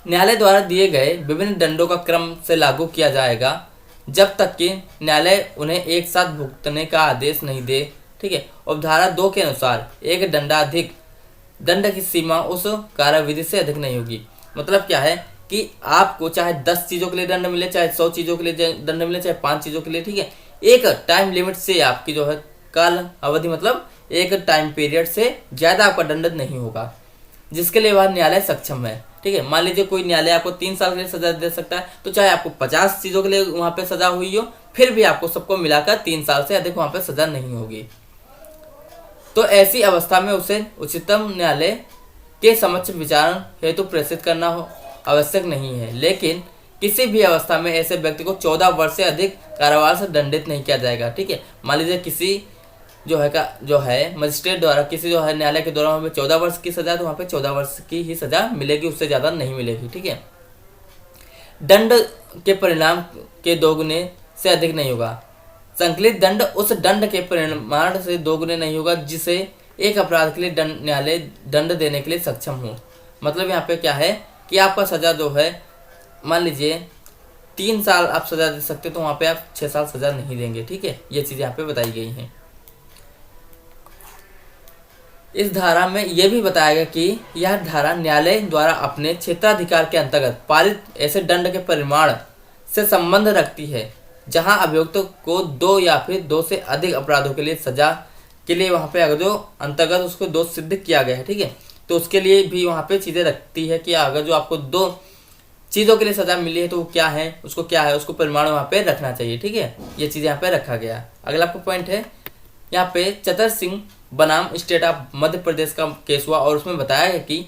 न्यायालय द्वारा दिए गए विभिन्न दंडों का क्रम से लागू किया जाएगा जब तक कि न्यायालय उन्हें एक साथ भुगतने का आदेश नहीं दे, ठीक है। उपधारा 2 के अनुसार एक दंडाधिक दंड की सीमा उस कार्यविधि से अधिक नहीं होगी। मतलब क्या है कि आपको चाहे 10 चीज़ों के लिए दंड मिले, चाहे 100 चीज़ों के लिए दंड मिले, चाहे 5 चीज़ों के लिए, ठीक है, एक टाइम लिमिट से आपकी जो है काल अवधि मतलब एक टाइम पीरियड से ज़्यादा आपका दंड नहीं होगा जिसके लिए वह न्यायालय सक्षम है, ठीक है। मान लीजिए कोई न्यायालय आपको 3 साल के लिए सजा दे सकता है, तो चाहे आपको 50 चीज़ों के लिए वहाँ पे सजा हुई हो फिर भी आपको सबको मिलाकर 3 साल से अधिक वहाँ पे सजा नहीं होगी। तो ऐसी अवस्था में उसे उच्चतम न्यायालय के समक्ष विचारण हेतु प्रेषित करना हो आवश्यक नहीं है, लेकिन किसी भी अवस्था में ऐसे व्यक्ति को 14 वर्ष से अधिक कारावास से दंडित नहीं किया जाएगा, ठीक है। मान लीजिए किसी जो है मजिस्ट्रेट द्वारा किसी जो है न्यायालय के द्वारा वहाँ पे 14 वर्ष की सजा, तो वहाँ पे 14 वर्ष की ही सजा मिलेगी, उससे ज़्यादा नहीं मिलेगी, ठीक है। दंड के परिणाम के 2 गुने से अधिक नहीं होगा। संकलित दंड उस दंड के परिमाण से 2 गुने नहीं होगा जिसे एक अपराध के लिए न्यायालय दंड देने के लिए सक्षम हो। मतलब यहाँ पे क्या है कि आपका सजा जो है मान लीजिए 3 साल आप सजा दे सकते तो वहाँ पे आप 6 साल सजा नहीं देंगे, ठीक है। ये चीज़ें यहाँ पे बताई गई हैं। इस धारा में यह भी बताया गया कि यह धारा न्यायालय द्वारा अपने क्षेत्राधिकार के अंतर्गत पारित ऐसे दंड के परिमाण से संबंध रखती है जहां अभियुक्त को 2 या फिर 2 से अधिक अपराधों के लिए सजा के लिए वहां पे अगर जो अंतर्गत उसको दोष सिद्ध किया गया है, ठीक है, तो उसके लिए भी वहां पे चीज़ें रखती है कि अगर जो आपको 2 चीज़ों के लिए सजा मिली है तो वो क्या है, उसको परिमाण वहाँ पे रखना चाहिए, ठीक है। ये चीज़ यहाँ पे रखा गया। अगला आपका पॉइंट है यहाँ पे चतर सिंह बनाम स्टेट ऑफ मध्य प्रदेश का केस हुआ और उसमें बताया है कि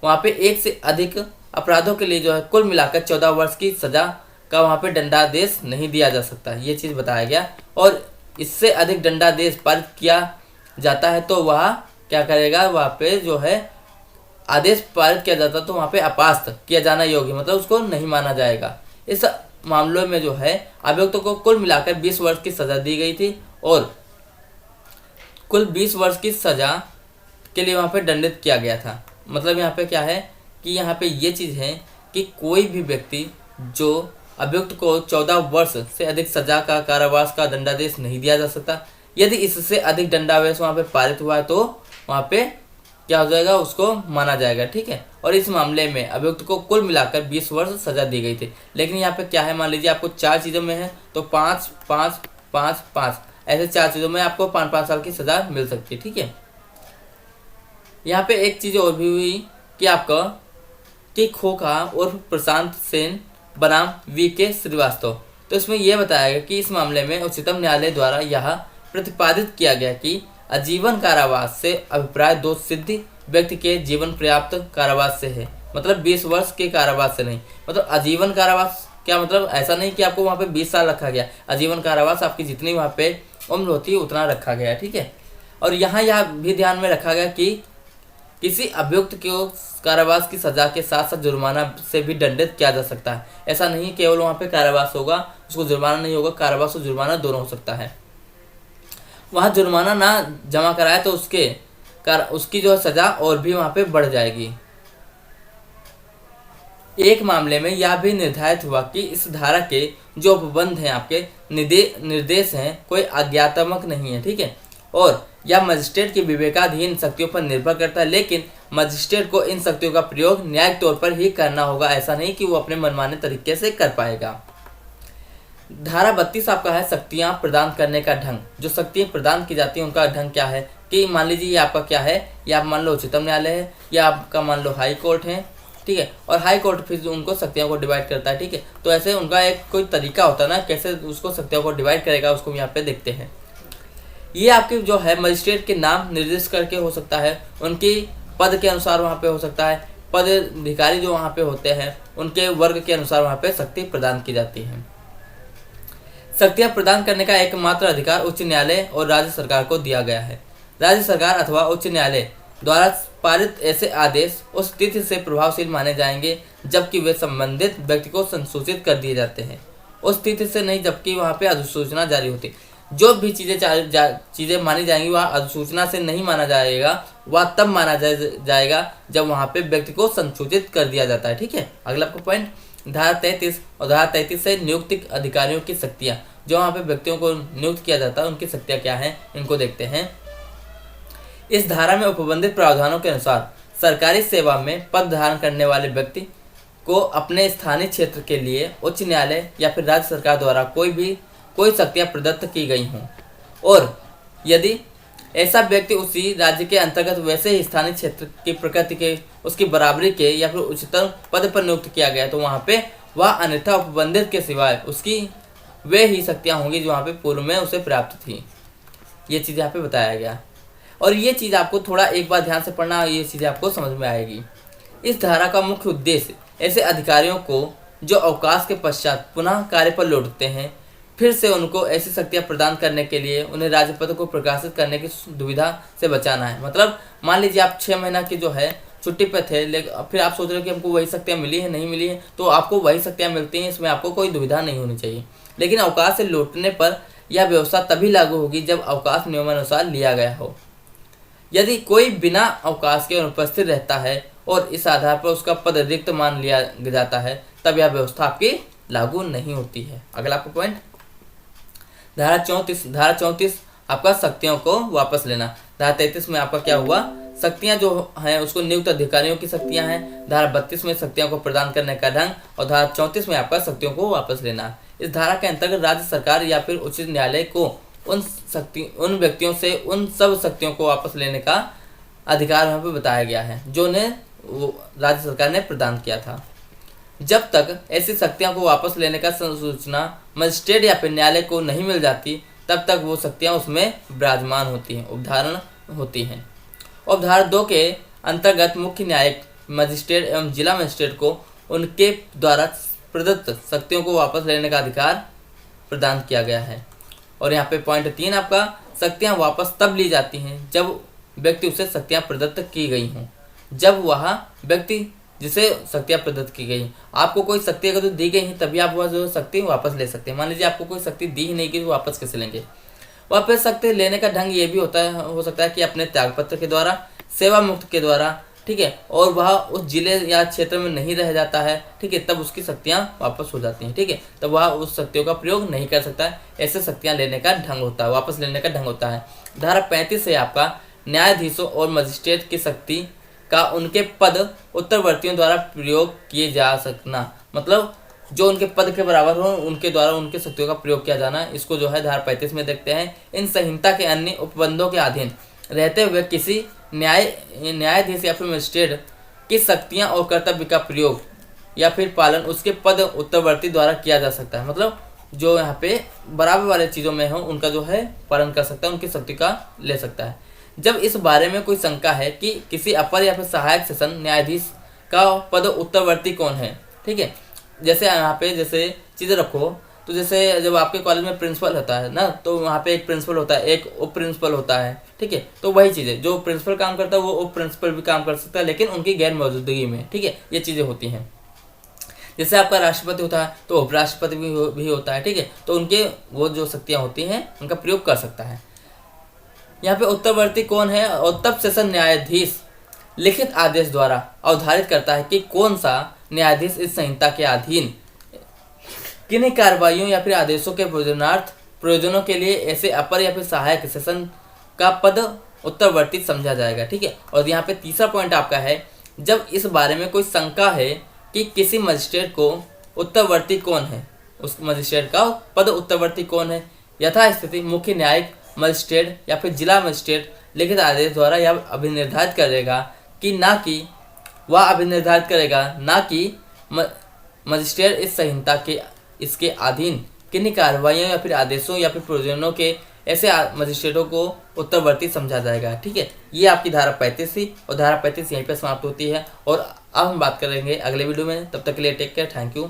वहाँ पे 1 से अधिक अपराधों के लिए जो है कुल मिलाकर 14 वर्ष की सजा का वहाँ पे दंडादेश नहीं दिया जा सकता, ये चीज़ बताया गया। और इससे अधिक दंडादेश पारित किया जाता है तो वह क्या करेगा, वहाँ पे जो है आदेश पारित किया जाता तो वहाँ पे अपास्त किया जाना योग्य, मतलब उसको नहीं माना जाएगा। इस मामलों में जो है अभियुक्त को कुल मिलाकर 20 वर्ष की सजा दी गई थी और कुल 20 वर्ष की सजा के लिए वहाँ पे दंडित किया गया था। मतलब यहाँ पे क्या है कि यहाँ पे ये चीज़ है कि कोई भी व्यक्ति जो अभियुक्त को 14 वर्ष से अधिक सजा का कारावास का दंडादेश नहीं दिया जा सकता। यदि इससे अधिक दंडादेश वहाँ पे पारित हुआ है तो वहाँ पे क्या हो जाएगा, उसको माना जाएगा, ठीक है। और इस मामले में अभियुक्त को कुल मिलाकर 20 वर्ष सजा दी गई थी। लेकिन यहाँ पे क्या है, मान लीजिए आपको 4 चीज़ों में है तो 5, 5, 5, 5 ऐसे 4 चीज़ों में आपको 5-5 साल की सजा मिल सकती है, ठीक है। यहाँ पे एक चीज़ और भी हुई कि आपका कि खोखा और प्रशांत सेन बनाम VK श्रीवास्तव, तो इसमें यह बताया गया कि इस मामले में उच्चतम न्यायालय द्वारा यह प्रतिपादित किया गया कि आजीवन कारावास से अभिप्राय दोष सिद्धि व्यक्ति के जीवन पर्याप्त कारावास से है, मतलब 20 वर्ष के कारावास से नहीं। मतलब आजीवन कारावास क्या मतलब, ऐसा नहीं कि आपको वहाँ पे 20 साल रखा गया, आजीवन कारावास आपकी जितनी वहाँ पे उम्र होती है उतना रखा गया, ठीक है। और यहाँ यह भी ध्यान में रखा गया कि किसी अभियुक्त को कारावास की सजा के साथ साथ जुर्माना से भी दंडित किया जा सकता है। ऐसा नहीं केवल वहाँ पे कारावास होगा, उसको जुर्माना नहीं होगा, कारावास और जुर्माना दोनों हो सकता है। वहाँ जुर्माना ना जमा कराए तो उसकी जो सजा और भी वहाँ पे बढ़ जाएगी। एक मामले में यह भी निर्धारित हुआ कि इस धारा के जो उपबंध हैं आपके निर्देश हैं कोई अज्ञातात्मक नहीं है, ठीक है, और यह मजिस्ट्रेट की विवेकाधीन शक्तियों पर निर्भर करता है। लेकिन मजिस्ट्रेट को इन शक्तियों का प्रयोग न्यायिक तौर पर ही करना होगा, ऐसा नहीं कि वो अपने मनमाने तरीके से कर पाएगा। धारा 32 आपका है शक्तियां प्रदान करने का ढंग। जो शक्तियां प्रदान की जाती हैं उनका ढंग क्या है कि मान लीजिए ये आपका क्या है, ये आप मान लो उच्चतम न्यायालय है, या आपका मान लो हाई कोर्ट है, ठीक है। और हाई कोर्ट फिर उनको शक्तियों को डिवाइड करता है, ठीक है। तो ऐसे उनका एक कोई तरीका होता है ना कैसे उसको शक्तियों को डिवाइड करेगा, उसको हम यहाँ पे देखते हैं। ये आपके जो है मजिस्ट्रेट के नाम निर्दिष्ट करके हो सकता है, उनकी पद के अनुसार वहाँ पे हो सकता है, पद अधिकारी जो वहाँ पे होते हैं उनके वर्ग के अनुसार वहाँ पे शक्ति प्रदान की जाती है। शक्तियाँ प्रदान करने का एकमात्र अधिकार उच्च न्यायालय और राज्य सरकार को दिया गया है। राज्य सरकार अथवा उच्च न्यायालय द्वारा पारित ऐसे आदेश उस तिथि से प्रभावशील माने जाएंगे जबकि वे संबंधित व्यक्ति को संसूचित कर दिए जाते हैं, उस तिथि से नहीं जबकि वहाँ पे अधिसूचना जारी होती। जो भी चीज़ें मानी जाएंगी वह अधिसूचना से नहीं माना जाएगा, वह तब माना जाएगा जब वहाँ पे व्यक्ति को संसूचित कर दिया जाता है, ठीक है। अगला आपका पॉइंट धारा 33 और धारा 33 से नियुक्त अधिकारियों की शक्तियाँ। जो वहाँ पे व्यक्तियों को नियुक्त किया जाता है उनकी शक्तियाँ क्या हैं, इनको देखते हैं। इस धारा में उपबंधित प्रावधानों के अनुसार सरकारी सेवा में पद धारण करने वाले व्यक्ति को अपने स्थानीय क्षेत्र के लिए उच्च न्यायालय या फिर राज्य सरकार द्वारा कोई शक्तियाँ प्रदत्त की गई हों, और यदि ऐसा व्यक्ति उसी राज्य के अंतर्गत वैसे ही स्थानीय क्षेत्र की प्रकृति के उसकी बराबरी के या फिर उच्चतम पद पर नियुक्त किया गया तो वहाँ पे वह अन्यथा उपबंधित के सिवाय उसकी वे ही शक्तियाँ होंगी जो वहाँ पे पूर्व में उसे प्राप्त थी। ये चीज़ यहाँ पे बताया गया, और ये चीज़ आपको थोड़ा एक बार ध्यान से पढ़ना, ये चीज़ें आपको समझ में आएगी। इस धारा का मुख्य उद्देश्य ऐसे अधिकारियों को जो अवकाश के पश्चात पुनः कार्य पर लौटते हैं, फिर से उनको ऐसी शक्तियाँ प्रदान करने के लिए उन्हें राजपत्र को प्रकाशित करने की दुविधा से बचाना है। मतलब मान लीजिए आप 6 महीना की जो है छुट्टी पे थे, लेकिन फिर आप सोच रहे हो कि हमको वही शक्तियाँ मिली है नहीं मिली है, तो आपको वही शक्तियाँ मिलती हैं, इसमें आपको कोई दुविधा नहीं होनी चाहिए। लेकिन अवकाश से लौटने पर यह व्यवस्था तभी लागू होगी जब अवकाश नियमानुसार लिया गया हो। यदि कोई बिना अवकाश के अनुपस्थित रहता है और इस आधार पर उसका पद रिक्त मान लिया जाता है तब यह व्यवस्था आपकी लागू नहीं होती है। अगला आपका पॉइंट धारा 34 आपका शक्तियों को वापस लेना। धारा 33 में आपका क्या हुआ, शक्तियां जो हैं उसको नियुक्त अधिकारियों की शक्तियां हैं। धारा 32 में शक्तियों को प्रदान करने का ढंग, और धारा 34 में आपका शक्तियों को वापस लेना। इस धारा के अंतर्गत राज्य सरकार या फिर उच्च न्यायालय को उन व्यक्तियों से उन सब शक्तियों को वापस लेने का अधिकार वहाँ पे बताया गया है जो उन्हें राज्य सरकार ने प्रदान किया था। जब तक ऐसी शक्तियों को वापस लेने का सूचना मजिस्ट्रेट या फिर न्यायालय को नहीं मिल जाती तब तक वो शक्तियाँ उसमें विराजमान होती हैं, उपधारण होती हैं। उपधारा 2 के अंतर्गत मुख्य न्यायिक मजिस्ट्रेट एवं जिला मजिस्ट्रेट को उनके द्वारा प्रदत्त शक्तियों को वापस लेने का अधिकार प्रदान किया गया है। और यहाँ पे पॉइंट 3 आपका शक्तियाँ वापस तब ली जाती हैं जब व्यक्ति उसे शक्तियाँ प्रदत्त की गई हों। जब वह व्यक्ति जिसे शक्तियाँ प्रदत्त की गई, आपको कोई शक्ति अगर तो दी गई है तभी आप वह जो शक्ति वापस ले सकते हैं। मान लीजिए आपको कोई शक्ति दी ही नहीं की तो वापस कैसे लेंगे। वापस शक्ति लेने का ढंग ये भी हो सकता है कि अपने त्यागपत्र के द्वारा, सेवा मुक्त के द्वारा, ठीक है, और वह उस जिले या क्षेत्र में नहीं रह जाता है, ठीक है, तब उसकी शक्तियाँ वापस हो जाती हैं, ठीक है, तब वह उस शक्तियों का प्रयोग नहीं कर सकता है। ऐसे शक्तियाँ लेने का ढंग होता है, वापस लेने का ढंग होता है। धारा 35 से आपका न्यायाधीशों और मजिस्ट्रेट की शक्ति का उनके पद उत्तरवर्तियों द्वारा प्रयोग किए जा सकना, मतलब जो उनके पद के बराबर हो उनके द्वारा उनके शक्तियों का प्रयोग किया जाना। इसको जो है धारा 35 में देखते हैं। इन संहिता के अन्य उपबंधों के अधीन रहते हुए किसी न्यायाधीश या फिर मजिस्ट्रेट की शक्तियां और कर्तव्य का प्रयोग या फिर पालन उसके पद उत्तरवर्ती द्वारा किया जा सकता है। मतलब जो यहाँ पे बराबर वाले चीज़ों में हो उनका जो है पालन कर सकता है, उनकी शक्ति का ले सकता है। जब इस बारे में कोई शंका है कि किसी अपर या फिर सहायक सेशन न्यायाधीश का पद उत्तरवर्ती कौन है, ठीक है, जैसे यहाँ पे जैसे चीज़ें रखो तो जैसे जब आपके कॉलेज में प्रिंसिपल होता है ना, तो वहाँ पे एक प्रिंसिपल होता है, एक उप प्रिंसिपल होता है, ठीक है, तो वही चीज़ें जो प्रिंसिपल काम करता है वो उप प्रिंसिपल भी काम कर सकता है लेकिन उनकी गैर मौजूदगी में, ठीक है, ये चीज़ें होती हैं। जैसे आपका राष्ट्रपति होता है तो उपराष्ट्रपति भी होता है, ठीक है, तो उनके वो जो शक्तियाँ होती हैं उनका प्रयोग कर सकता है। यहाँ पे उत्तरवर्ती कौन है, और तब सेशन न्यायाधीश लिखित आदेश द्वारा अवधारित करता है कि कौन सा न्यायाधीश इस संहिता के अधीन किन्हीं कार्रवाइयों या फिर आदेशों के प्रयोजनों के लिए ऐसे अपर या फिर सहायक सेशन का पद उत्तरवर्ती समझा जाएगा, ठीक है। और यहाँ पे तीसरा पॉइंट आपका है, जब इस बारे में कोई शंका है कि किसी मजिस्ट्रेट को उत्तरवर्ती कौन है, उस मजिस्ट्रेट का पद उत्तरवर्ती कौन है। यथा स्थिति मुख्य न्यायिक मजिस्ट्रेट या फिर जिला मजिस्ट्रेट लिखित आदेश द्वारा यह अभिनिर्धारित करेगा कि ना कि मजिस्ट्रेट इस संहिता के इसके अधीन किन्हीं कार्रवाइयों या फिर आदेशों या फिर प्रयोजनों के ऐसे मजिस्ट्रेटों को उत्तरवर्ती समझा जाएगा। ठीक है, ये आपकी धारा 35 थी और धारा 35 यहीं पर समाप्त होती है। और अब हम बात करेंगे अगले वीडियो में। तब तक के लिए टेक केयर, थैंक यू।